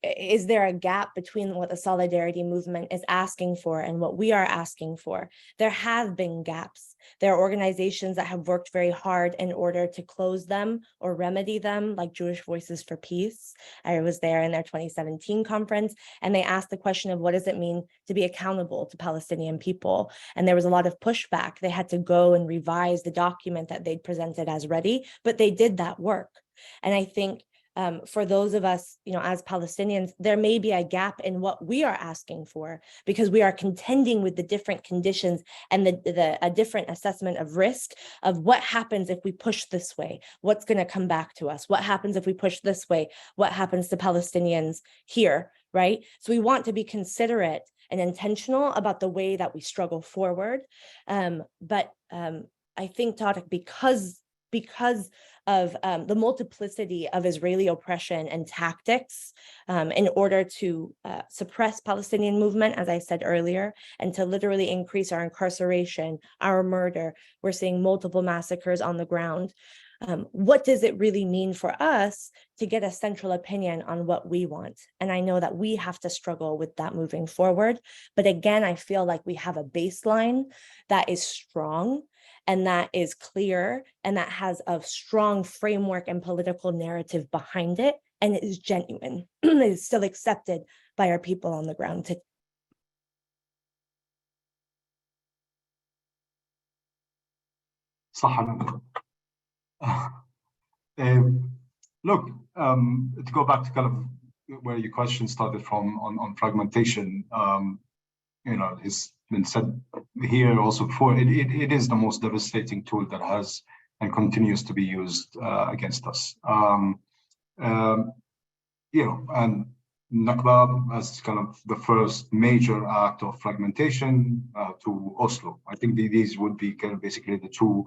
[SPEAKER 2] is there a gap between what the Solidarity Movement is asking for and what we are asking for? There have been gaps. There are organizations that have worked very hard in order to close them or remedy them, like Jewish Voices for Peace. I was there in their 2017 conference, and they asked the question of what does it mean to be accountable to Palestinian people? And there was a lot of pushback. They had to go and revise the document that they'd presented as ready, but they did that work. And I think for those of us, as Palestinians, there may be a gap in what we are asking for because we are contending with the different conditions and a different assessment of risk of what happens if we push this way, what's going to come back to us, what happens if we push this way, what happens to Palestinians here, right? So we want to be considerate and intentional about the way that we struggle forward. But I think, Tariq, because of the multiplicity of Israeli oppression and tactics in order to suppress Palestinian movement, as I said earlier, and to literally increase our incarceration, our murder. We're seeing multiple massacres on the ground. What does it really mean for us to get a central opinion on what we want? And I know that we have to struggle with that moving forward. But again, I feel like we have a baseline that is strong and that is clear, and that has a strong framework and political narrative behind it, and it is genuine. It is still accepted by our people on the ground today.
[SPEAKER 3] Look, to go back to kind of where your question started from on fragmentation, it's been said here also before, it is the most devastating tool that has and continues to be used against us. And Nakba as kind of the first major act of fragmentation to Oslo. I think these would be kind of basically the two,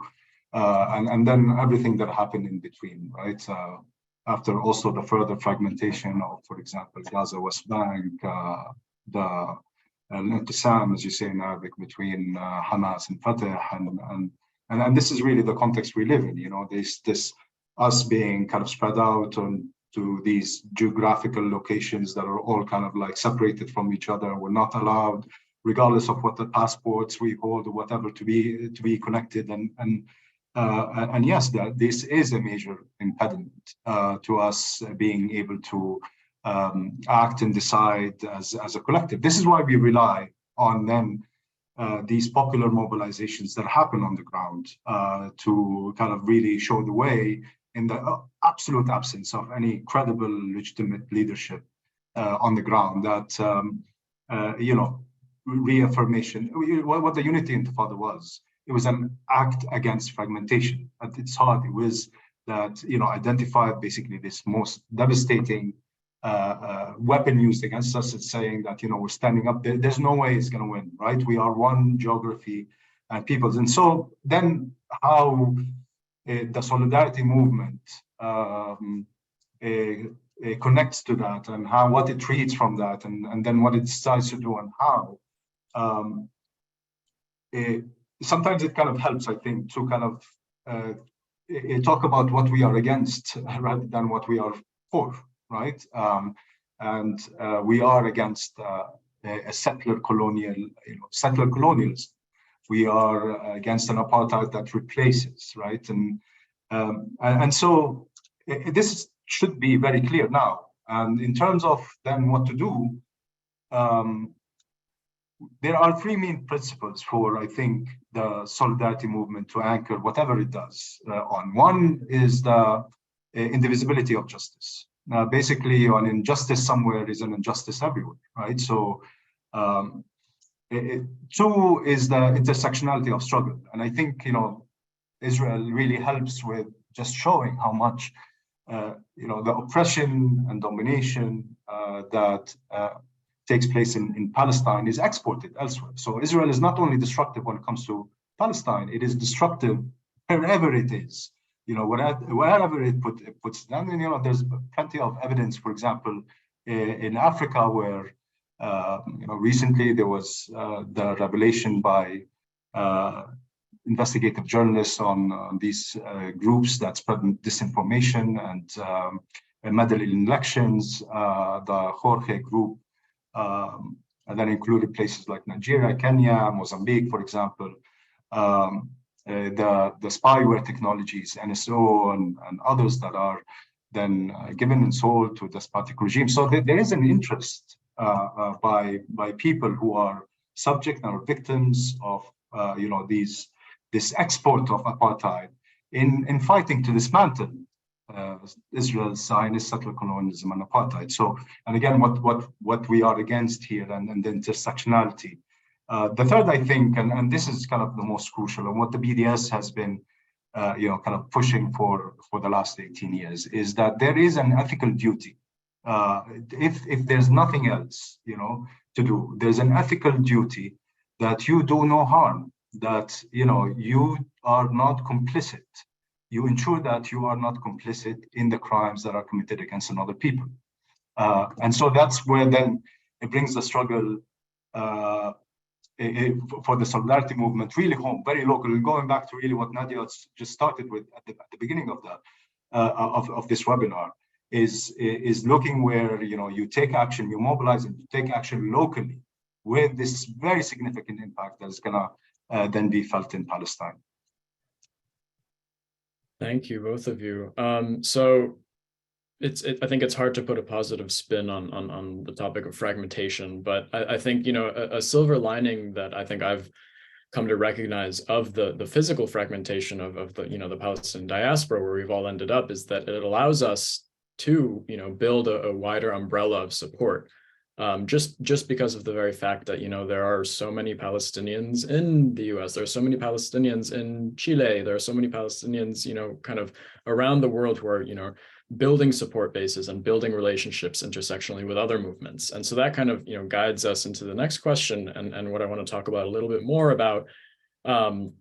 [SPEAKER 3] and then everything that happened in between, right? After Oslo, the further fragmentation of, for example, Gaza, West Bank, the Al-Inqisam, as you say in Arabic, between Hamas and Fatah, and this is really the context we live in. This us being kind of spread out to these geographical locations that are all kind of like separated from each other. We're not allowed, regardless of what the passports we hold or whatever, to be connected. And yes, that this is a major impediment to us being able to act and decide as a collective. This is why we rely on then these popular mobilizations that happen on the ground to kind of really show the way in the absolute absence of any credible, legitimate leadership on the ground. That reaffirmation. What the Unity Intifada was, it was an act against fragmentation. At its heart, it was that identified basically this most devastating weapon used against us. It's saying that we're standing up. There's no way it's going to win, right? We are one geography and peoples. And so then how the Solidarity Movement connects to that, and what it reads from that, and then what it decides to do and how. Sometimes it kind of helps, I think, to kind of talk about what we are against rather than what we are for, right? And we are against a settler colonialism. We are against an apartheid that replaces, right? And so this should be very clear now. And in terms of then what to do, there are three main principles for, I think, the Solidarity Movement to anchor whatever it does on. One is the indivisibility of justice. Basically, an injustice somewhere is an injustice everywhere, right? So, two is the intersectionality of struggle. And I think, Israel really helps with just showing how much, the oppression and domination that takes place in Palestine is exported elsewhere. So Israel is not only destructive when it comes to Palestine. It is disruptive wherever it is. Wherever it puts them. And there's plenty of evidence, for example, in Africa, where recently there was the revelation by investigative journalists on these groups that spread disinformation and meddle in elections. The Jorge group, and that included places like Nigeria, Kenya, Mozambique, for example. The spyware technologies, NSO, and others that are then given and sold to despotic regimes. So there is an interest by people who are subject or victims of this export of apartheid in fighting to dismantle Israel's Zionist settler colonialism and apartheid. So, and again, what we are against here and the intersectionality. The third, I think, and this is kind of the most crucial, and what the BDS has been, kind of pushing for the last 18 years, is that there is an ethical duty. If there's nothing else, to do, there's an ethical duty that you do no harm, that you are not complicit. You ensure that you are not complicit in the crimes that are committed against another people. And so that's where then it brings the struggle for the solidarity movement really home, very local, and going back to really what Nadya just started with at the beginning of of this webinar, is looking where you take action, you mobilize, and you take action locally with this very significant impact that is gonna then be felt in Palestine.
[SPEAKER 1] Thank you, both of you. So I think it's hard to put a positive spin on the topic of fragmentation, but I think a silver lining that I think I've come to recognize of the physical fragmentation of the Palestinian diaspora, where we've all ended up, is that it allows us to build a wider umbrella of support. Just because of the very fact that there are so many Palestinians in the US, there are so many Palestinians in Chile, there are so many Palestinians kind of around the world who are building support bases and building relationships intersectionally with other movements. And so that kind of guides us into the next question, and what I want to talk about a little bit more about the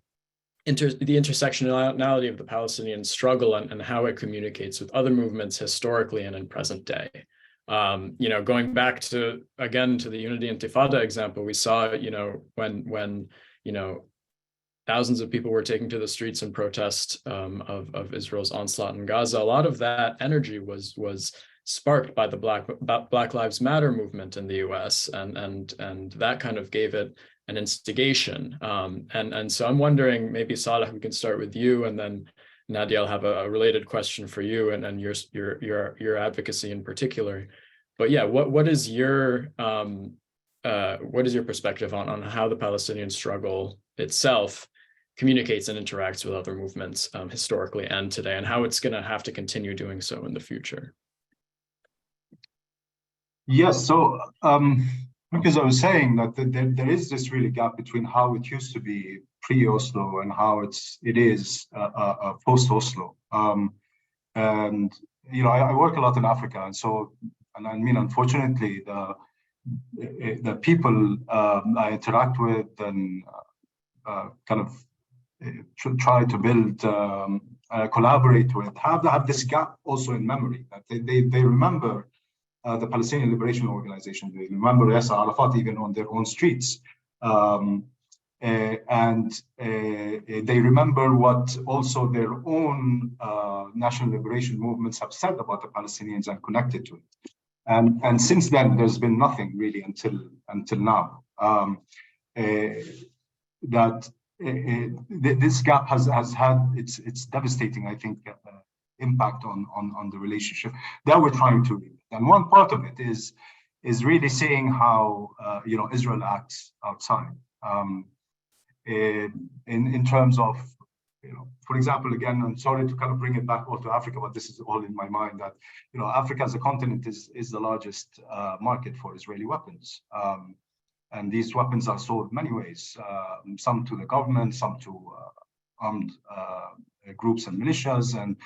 [SPEAKER 1] intersectionality of the Palestinian struggle and how it communicates with other movements historically and in present day. Going back to the Unity Intifada example, we saw, when thousands of people were taking to the streets in protest of Israel's onslaught in Gaza, a lot of that energy was sparked by the Black Lives Matter movement in the US, and that kind of gave it an instigation. And so I'm wondering, maybe Saleh, we can start with you, and then Nadya, I'll have a related question for you and your advocacy in particular. But yeah, what is your perspective on how the Palestinian struggle itself communicates and interacts with other movements historically and today, and how it's going to have to continue doing so in the future?
[SPEAKER 3] Yes, so because I was saying that there is this really gap between how it used to be pre-Oslo and how it is post-Oslo. And I work a lot in Africa, and I mean, unfortunately, the people I interact with and kind of try to build, collaborate with, have this gap also in memory, that they remember the Palestinian Liberation Organization. They remember Yasser Arafat even on their own streets. And they remember what also their own national liberation movements have said about the Palestinians and connected to it. And since then, there's been nothing really until now. This gap has had its devastating, I think, impact on the relationship that we're trying to read. And one part of it is really seeing how Israel acts outside. In terms of, for example, again, I'm sorry to kind of bring it back all to Africa, but this is all in my mind, that Africa as a continent is the largest market for Israeli weapons. And these weapons are sold many ways, some to the government, some to armed groups and militias, and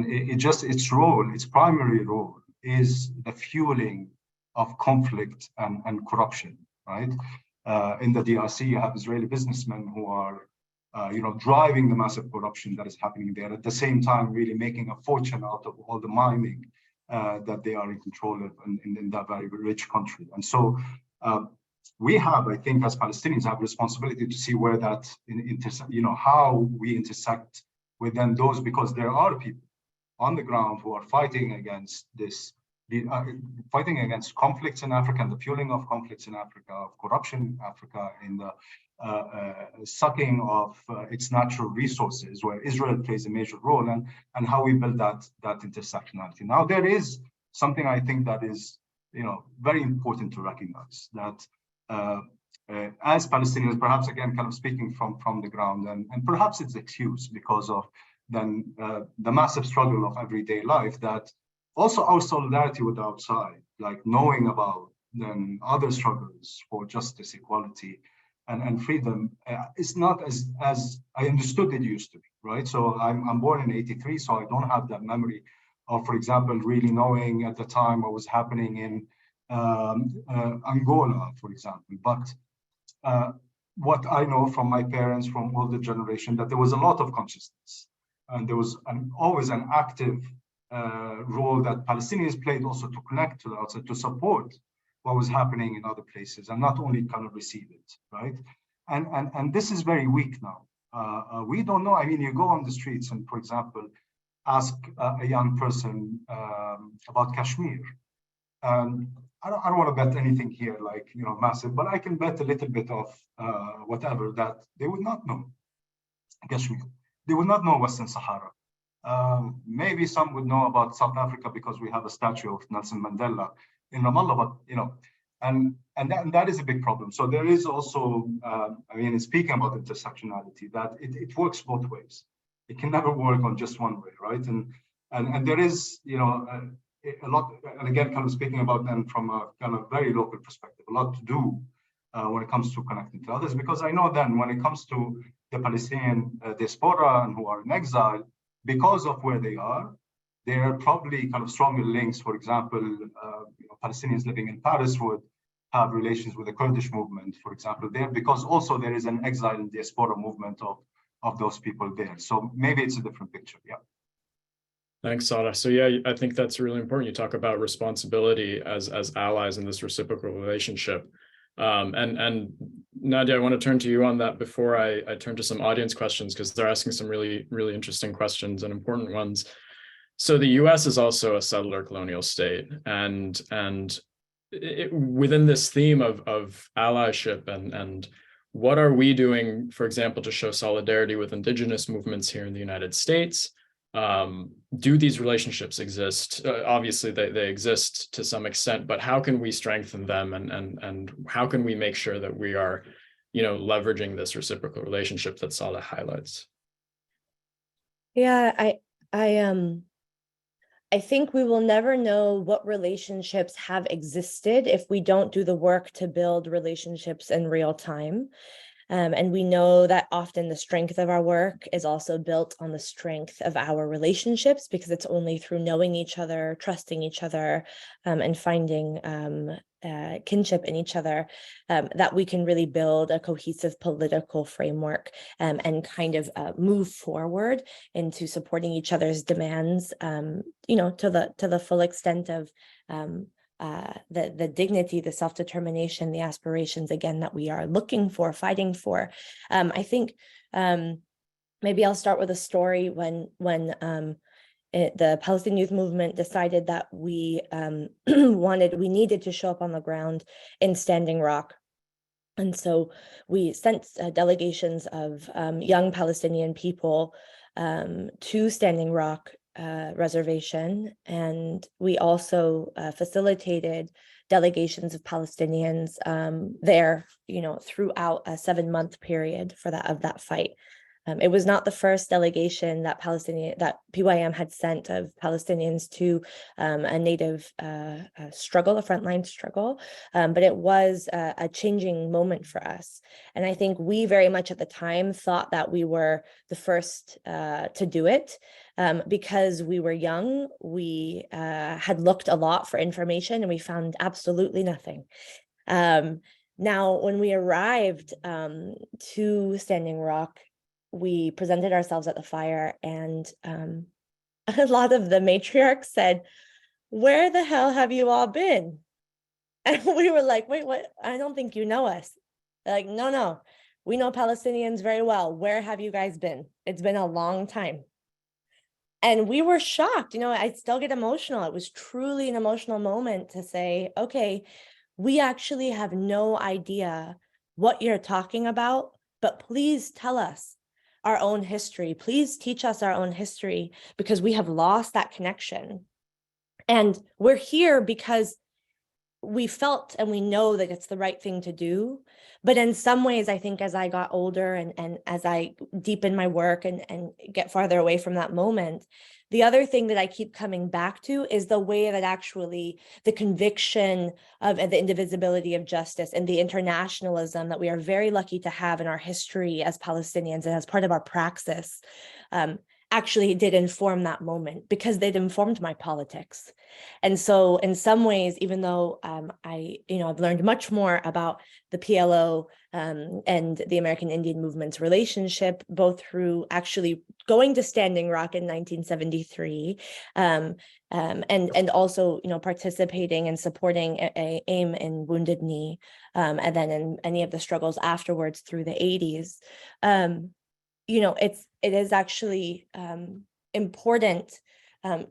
[SPEAKER 3] its primary role is the fueling of conflict and corruption, right? In the DRC, you have Israeli businessmen who are driving the massive corruption that is happening there. At the same time, really making a fortune out of all the mining that they are in control of in that very rich country. And so we have, I think, as Palestinians, have responsibility to see where that, how we intersect with then those, because there are people on the ground who are fighting against this, fighting against conflicts in Africa and the fueling of conflicts in Africa, of corruption in Africa, in the sucking of its natural resources, where Israel plays a major role, and how we build that intersectionality. Now, there is something I think that is, very important to recognize, that as Palestinians, perhaps again, kind of speaking from the ground, and perhaps it's excused because of then the massive struggle of everyday life, that also our solidarity with the outside, like knowing about then other struggles for justice, equality, and freedom, is not as I understood it used to be, right? So I'm born in '83, so I don't have that memory of, for example, really knowing at the time what was happening in Angola, for example. But what I know from my parents, from older generation, that there was a lot of consciousness, and there was always an active role that Palestinians played also to connect to the outside, to support what was happening in other places, and not only kind of receive it, right? And this is very weak now. We don't know. I mean, you go on the streets and, for example, ask a young person about Kashmir. I don't want to bet anything here, like, massive, but I can bet a little bit of whatever, that they would not know Kashmir. They would not know Western Sahara. Maybe some would know about South Africa because we have a statue of Nelson Mandela in Ramallah, but and that is a big problem. So there is also, speaking about intersectionality, that it works both ways. It can never work on just one way, right? And there is, a lot, and again, kind of speaking about them from a kind of very local perspective, a lot to do when it comes to connecting to others, because I know then when it comes to the Palestinian diaspora and who are in exile, because of where they are, there are probably kind of stronger links. For example, Palestinians living in Paris would have relations with the Kurdish movement, for example, there, because also there is an exile and diaspora movement of those people there. So maybe it's a different picture, yeah.
[SPEAKER 1] Thanks, Sada. So yeah, I think that's really important. You talk about responsibility as allies in this reciprocal relationship. And Nadya, I want to turn to you on that before I turn to some audience questions, because they're asking some really, really interesting questions and important ones. So the US is also a settler colonial state, and within this theme of allyship and what are we doing, for example, to show solidarity with indigenous movements here in the United States? Do these relationships exist? Obviously, they exist to some extent, but how can we strengthen them, and how can we make sure that we are, leveraging this reciprocal relationship that Saleh highlights?
[SPEAKER 2] Yeah, I think we will never know what relationships have existed if we don't do the work to build relationships in real time. And we know that often the strength of our work is also built on the strength of our relationships, because it's only through knowing each other, trusting each other, and finding kinship in each other that we can really build a cohesive political framework and kind of move forward into supporting each other's demands, to the full extent of the dignity, the self-determination, the aspirations, again, that we are looking for, fighting for. I think maybe I'll start with a story when the Palestinian Youth Movement decided that we needed to show up on the ground in Standing Rock. And so we sent delegations of young Palestinian people to Standing Rock reservation, and we also facilitated delegations of Palestinians there, throughout a 7-month period of that fight. It was not the first delegation that PYM had sent of Palestinians to a native struggle, a frontline struggle, but it was a changing moment for us. And I think we very much at the time thought that we were the first to do it because we were young. We had looked a lot for information and we found absolutely nothing. Now, when we arrived to Standing Rock, we presented ourselves at the fire, and a lot of the matriarchs said, "Where the hell have you all been?" And we were like, "Wait, what? I don't think you know us." They're like, no, we know Palestinians very well. Where have you guys been? It's been a long time. And we were shocked. I still get emotional. It was truly an emotional moment to say, okay, we actually have no idea what you're talking about, but please tell us our own history. Please teach us our own history, because we have lost that connection. And we're here because we felt and we know that it's the right thing to do. But in some ways, I think as I got older and as I deepen my work and get farther away from that moment, the other thing that I keep coming back to is the way that actually the conviction of the indivisibility of justice and the internationalism that we are very lucky to have in our history as Palestinians and as part of our praxis actually did inform that moment, because they'd informed my politics. And so in some ways, even though I've learned much more about the PLO and the American Indian Movement's relationship, both through actually going to Standing Rock in 1973 and also, participating and supporting AIM in Wounded Knee, and then in any of the struggles afterwards through the 80s. It is actually important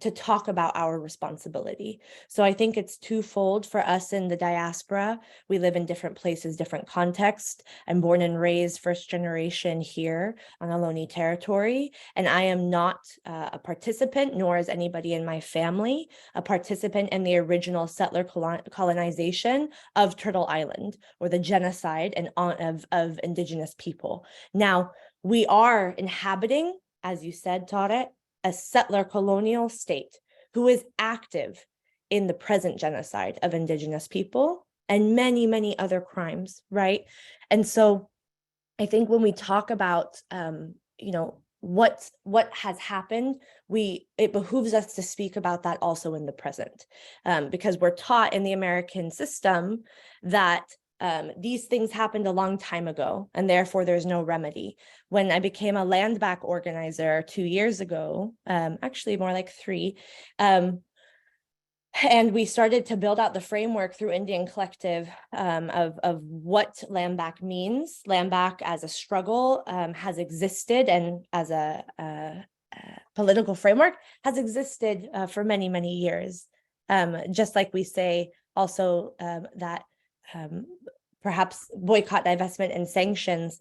[SPEAKER 2] to talk about our responsibility. So I think it's twofold for us in the diaspora. We live in different places, different contexts. I'm born and raised first generation here on Ohlone Territory, and I am not a participant, nor is anybody in my family a participant in the original settler colonization of Turtle Island, or the genocide of Indigenous people. Now, we are inhabiting, as you said, Tariq, a settler colonial state who is active in the present genocide of Indigenous people and many, many other crimes, right? And so I think when we talk about, what has happened, it behooves us to speak about that also in the present, because we're taught in the American system that these things happened a long time ago, and therefore there's no remedy. When I became a land back organizer 2 years ago, actually more like 3, and we started to build out the framework through Indian Collective of what land back means. Land back as a struggle has existed, and as a political framework has existed for many, many years. Just like we say also that perhaps boycott, divestment, and sanctions,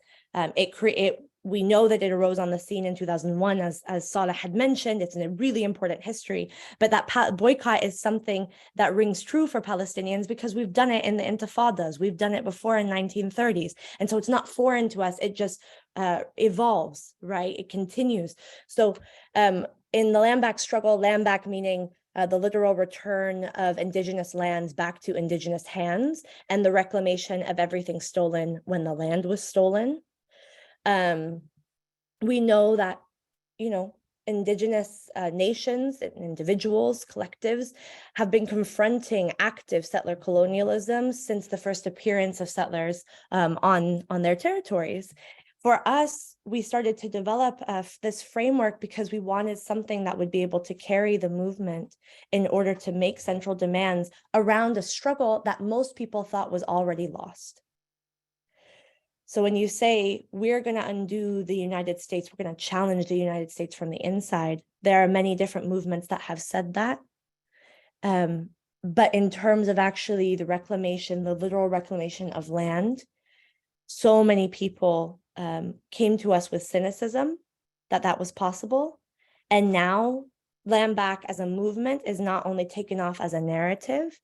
[SPEAKER 2] we know that it arose on the scene in 2001, as Saleh had mentioned. It's a really important history, but that boycott is something that rings true for Palestinians because we've done it in the intifadas. We've done it before in 1930s. And so it's not foreign to us. It just evolves, right? It continues. So in the land back struggle, land back meaning the literal return of Indigenous lands back to Indigenous hands, and the reclamation of everything stolen when the land was stolen. We know that, Indigenous nations, individuals, collectives have been confronting active settler colonialism since the first appearance of settlers on their territories. For us, we started to develop this framework because we wanted something that would be able to carry the movement in order to make central demands around a struggle that most people thought was already lost. So when you say we're going to undo the United States, we're going to challenge the United States from the inside, there are many different movements that have said that. But in terms of actually the reclamation, the literal reclamation of land, so many people came to us with cynicism that was possible. And now land back as a movement is not only taken off as a narrative,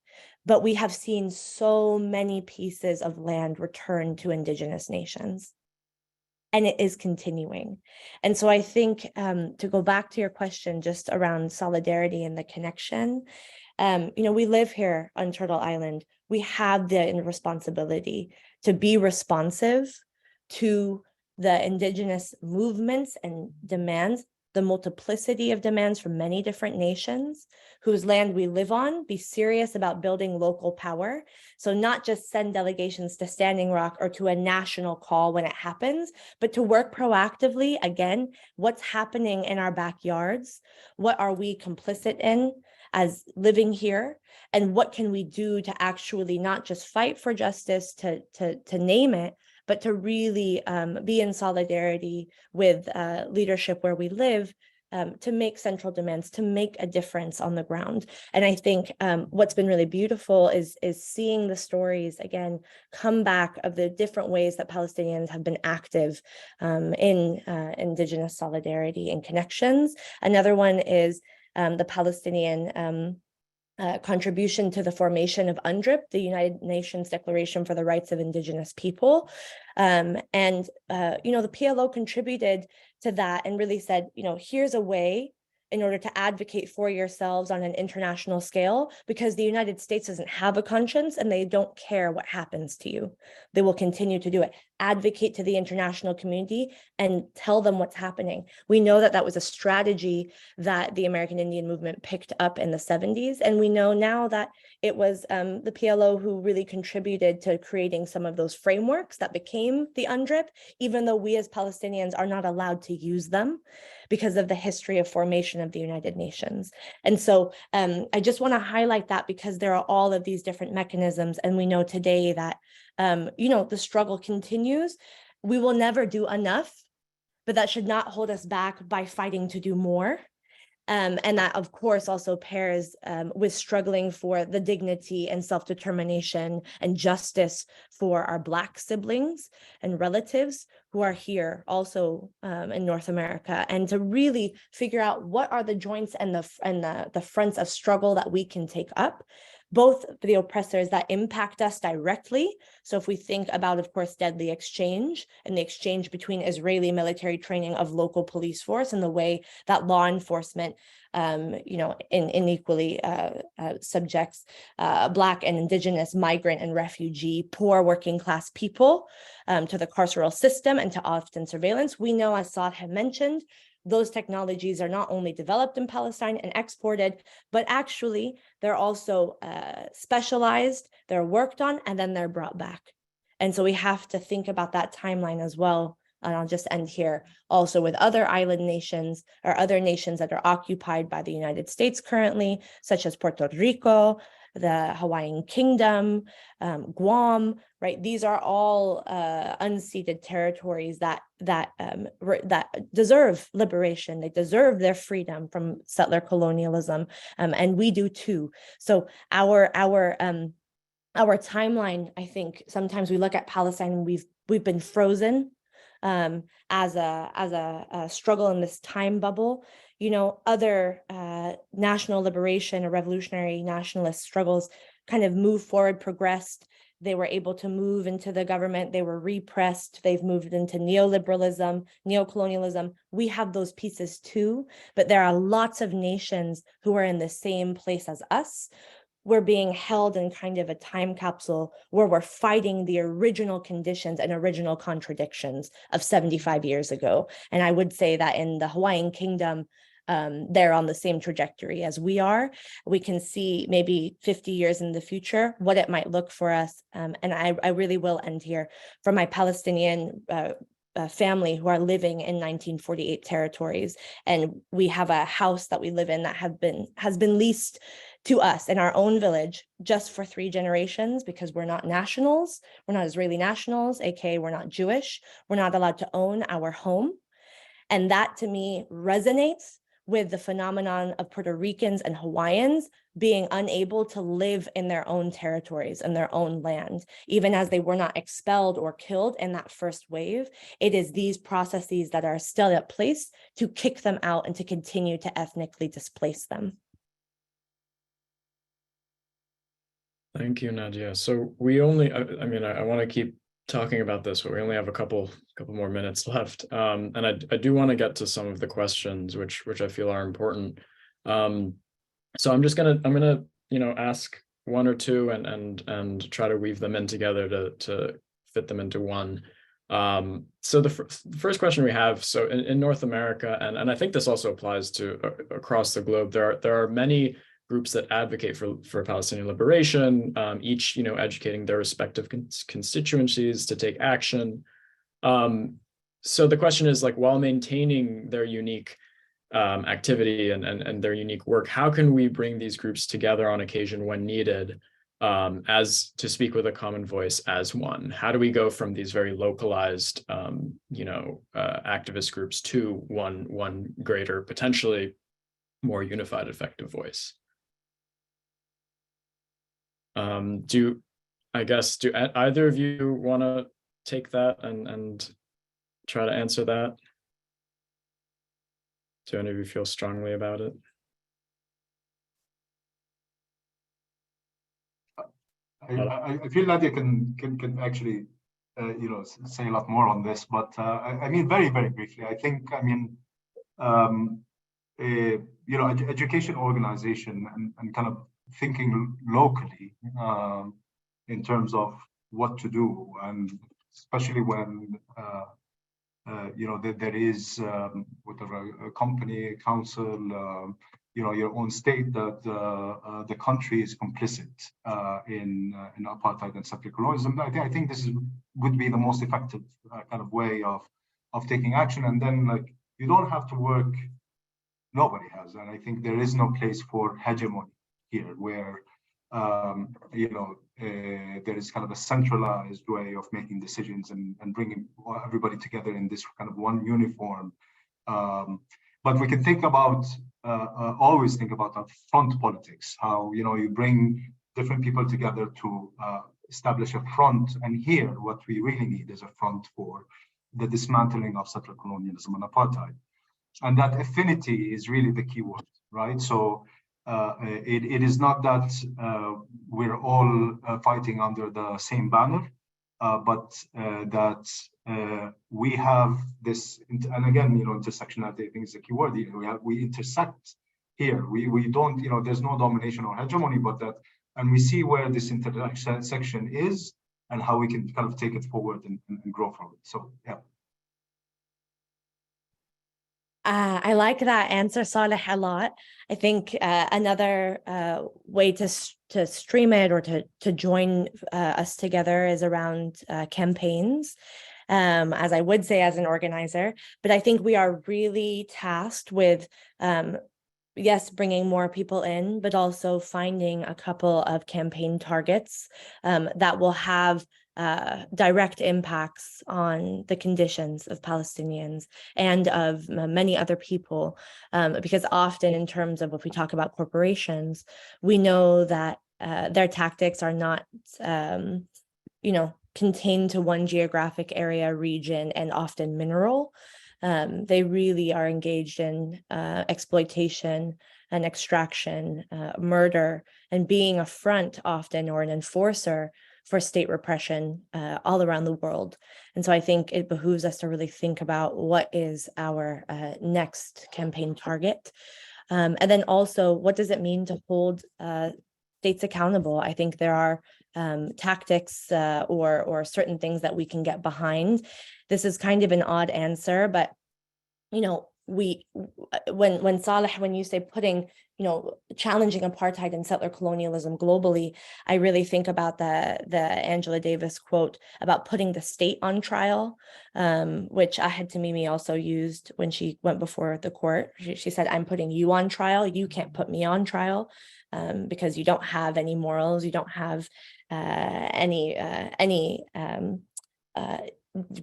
[SPEAKER 2] but we have seen so many pieces of land returned to Indigenous nations. And it is continuing. And so I think to go back to your question just around solidarity and the connection, we live here on Turtle Island. We have the responsibility to be responsive to the Indigenous movements and demands the multiplicity of demands from many different nations whose land we live on, be serious about building local power. So not just send delegations to Standing Rock or to a national call when it happens, but to work proactively, again, what's happening in our backyards? What are we complicit in as living here? And what can we do to actually not just fight for justice, to name it, but to really be in solidarity with leadership where we live, to make central demands, to make a difference on the ground. And I think what's been really beautiful is seeing the stories, again, come back of the different ways that Palestinians have been active in Indigenous solidarity and connections. Another one is the Palestinian contribution to the formation of UNDRIP, the United Nations Declaration for the Rights of Indigenous People. The PLO contributed to that and really said, here's a way in order to advocate for yourselves on an international scale, because the United States doesn't have a conscience and they don't care what happens to you. They will continue to do it. Advocate to the international community and tell them what's happening. We know that that was a strategy that the American Indian movement picked up in the 70s. And we know now that it was the PLO who really contributed to creating some of those frameworks that became the UNDRIP, even though we as Palestinians are not allowed to use them because of the history of formation of the United Nations. And so I just want to highlight that, because there are all of these different mechanisms. And we know today that, the struggle continues. We will never do enough, but that should not hold us back by fighting to do more. And that, of course, also pairs with struggling for the dignity and self-determination and justice for our Black siblings and relatives who are here also in North America, and to really figure out what are the joints and the fronts of struggle that we can take up, both the oppressors that impact us directly. So if we think about, of course, deadly exchange and the exchange between Israeli military training of local police force and the way that law enforcement, unequally subjects Black and Indigenous, migrant and refugee, poor working class people to the carceral system and to often surveillance. We know, as Saad had mentioned, those technologies are not only developed in Palestine and exported, but actually they're also specialized, they're worked on, and then they're brought back. And so we have to think about that timeline as well. And I'll just end here also with other island nations or other nations that are occupied by the United States currently, such as Puerto Rico, the Hawaiian Kingdom, Guam, right? These are all unceded territories that deserve liberation. They deserve their freedom from settler colonialism, and we do too. So our timeline, I think, sometimes we look at Palestine and we've been frozen as a struggle in this time bubble. Other national liberation or revolutionary nationalist struggles kind of moved forward, progressed. They were able to move into the government. They were repressed. They've moved into neoliberalism, neocolonialism. We have those pieces too, but there are lots of nations who are in the same place as us. We're being held in kind of a time capsule where we're fighting the original conditions and original contradictions of 75 years ago. And I would say that in the Hawaiian Kingdom, they're on the same trajectory as we are. We can see maybe 50 years in the future what it might look for us. And I really will end here. For my Palestinian family who are living in 1948 territories, and we have a house that we live in that has been leased to us in our own village just for 3 generations, because we're not nationals, we're not Israeli nationals, aka we're not Jewish, we're not allowed to own our home. And that to me resonates with the phenomenon of Puerto Ricans and Hawaiians being unable to live in their own territories and their own land, even as they were not expelled or killed in that first wave. It is these processes that are still at place to kick them out and to continue to ethnically displace them.
[SPEAKER 1] Thank you, Nadya. So we only, I want to keep talking about this, but we only have a couple more minutes left. And I do want to get to some of the questions which I feel are important. So I'm gonna ask one or two and try to weave them in together to fit them into one. So the first question we have, so in North America, and I think this also applies to across the globe, there are many groups that advocate for Palestinian liberation, each, educating their respective constituencies to take action. So the question is, like, while maintaining their unique activity and their unique work, how can we bring these groups together on occasion when needed, as to speak with a common voice as one? How do we go from these very localized, activist groups to one greater, potentially more unified, effective voice? Do either of you want to take that and try to answer that? Do any of you feel strongly about it?
[SPEAKER 3] I feel Nadya can actually say a lot more on this, but I mean, very, very briefly, I think, education organization and kind of thinking locally in terms of what to do, and especially when there is whatever a company, council, your own state, that the country is complicit in apartheid and settler colonialism. I think this would be the most effective kind of way of taking action. And then, like, you don't have to work. Nobody has, and I think there is no place for hegemony here, where there is kind of a centralized way of making decisions and bringing everybody together in this kind of one uniform. But we can think about, always think about that front politics, how, you bring different people together to establish a front. And here, what we really need is a front for the dismantling of settler colonialism and apartheid. And that affinity is really the key word, right? So it is not that we're all fighting under the same banner, but that we have this, and again, intersectionality, I think is the key word. We intersect here. We don't, there's no domination or hegemony, but that, and we see where this intersection is and how we can kind of take it forward and grow from it. So, yeah.
[SPEAKER 2] I like that answer, Saleh, a lot. I think another way to stream it or to join us together is around campaigns, as I would say as an organizer. But I think we are really tasked with, yes, bringing more people in, but also finding a couple of campaign targets that will have direct impacts on the conditions of Palestinians and of many other people, because often, in terms of if we talk about corporations, we know that their tactics are not, contained to one geographic area, region, and often mineral. They really are engaged in exploitation and extraction, murder, and being a front often, or an enforcer for state repression all around the world. And so I think it behooves us to really think about what is our next campaign target. And then also, what does it mean to hold states accountable? I think there are tactics or certain things that we can get behind. This is kind of an odd answer, but when Saleh, when you say putting, challenging apartheid and settler colonialism globally, I really think about the Angela Davis quote about putting the state on trial, which Ahed Tamimi also used when she went before the court. She said, "I'm putting you on trial. You can't put me on trial, because you don't have any morals. You don't have any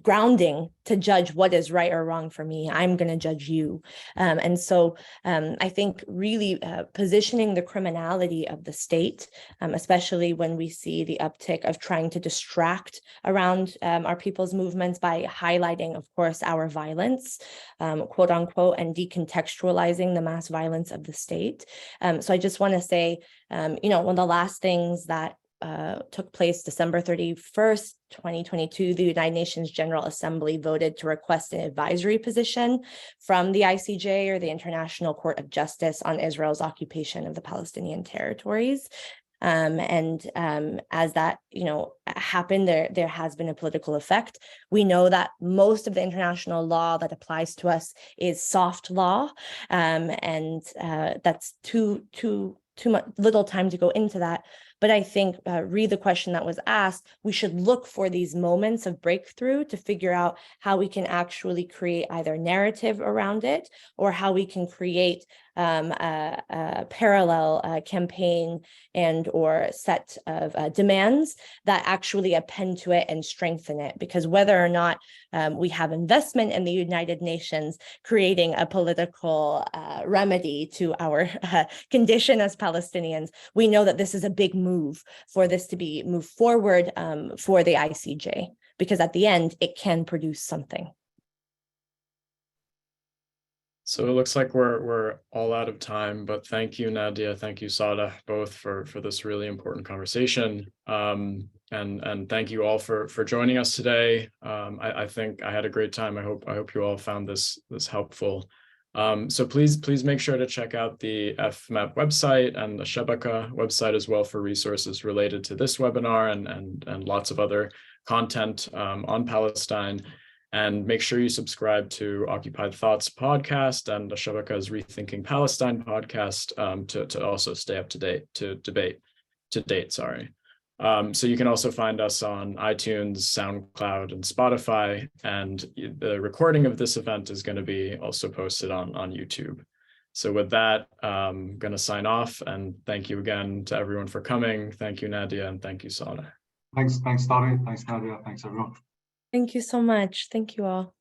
[SPEAKER 2] grounding to judge what is right or wrong for me. I'm going to judge you." And so I think really positioning the criminality of the state, especially when we see the uptick of trying to distract around our people's movements by highlighting, of course, our violence, quote unquote, and decontextualizing the mass violence of the state. So I just want to say, one of the last things that took place December 31st, 2022, the United Nations General Assembly voted to request an advisory position from the ICJ, or the International Court of Justice, on Israel's occupation of the Palestinian territories. As that, happened, there has been a political effect. We know that most of the international law that applies to us is soft law, that's too much little time to go into that. But I think, read the question that was asked, we should look for these moments of breakthrough to figure out how we can actually create either narrative around it, or how we can create a parallel campaign and or set of demands that actually append to it and strengthen it. Because whether or not we have investment in the United Nations creating a political remedy to our condition as Palestinians, we know that this is a big move for this to be moved forward for the ICJ, because at the end, it can produce something.
[SPEAKER 1] So it looks like we're all out of time, but thank you, Nadya, thank you, Saleh, both for this really important conversation. And thank you all for joining us today. I think I had a great time. I hope you all found this helpful. So please make sure to check out the FMEP website and the Shabaka website as well for resources related to this webinar and lots of other content on Palestine. And make sure you subscribe to Occupied Thoughts podcast and the Shabaka's Rethinking Palestine podcast to also stay up to date, So you can also find us on iTunes, SoundCloud, and Spotify. And the recording of this event is going to be also posted on YouTube. So with that, I'm going to sign off, and thank you again to everyone for coming. Thank you, Nadya, and thank you, Saleh.
[SPEAKER 3] Thanks, Tariq. Thanks, Nadya. Thanks, everyone.
[SPEAKER 2] Thank you so much. Thank you all.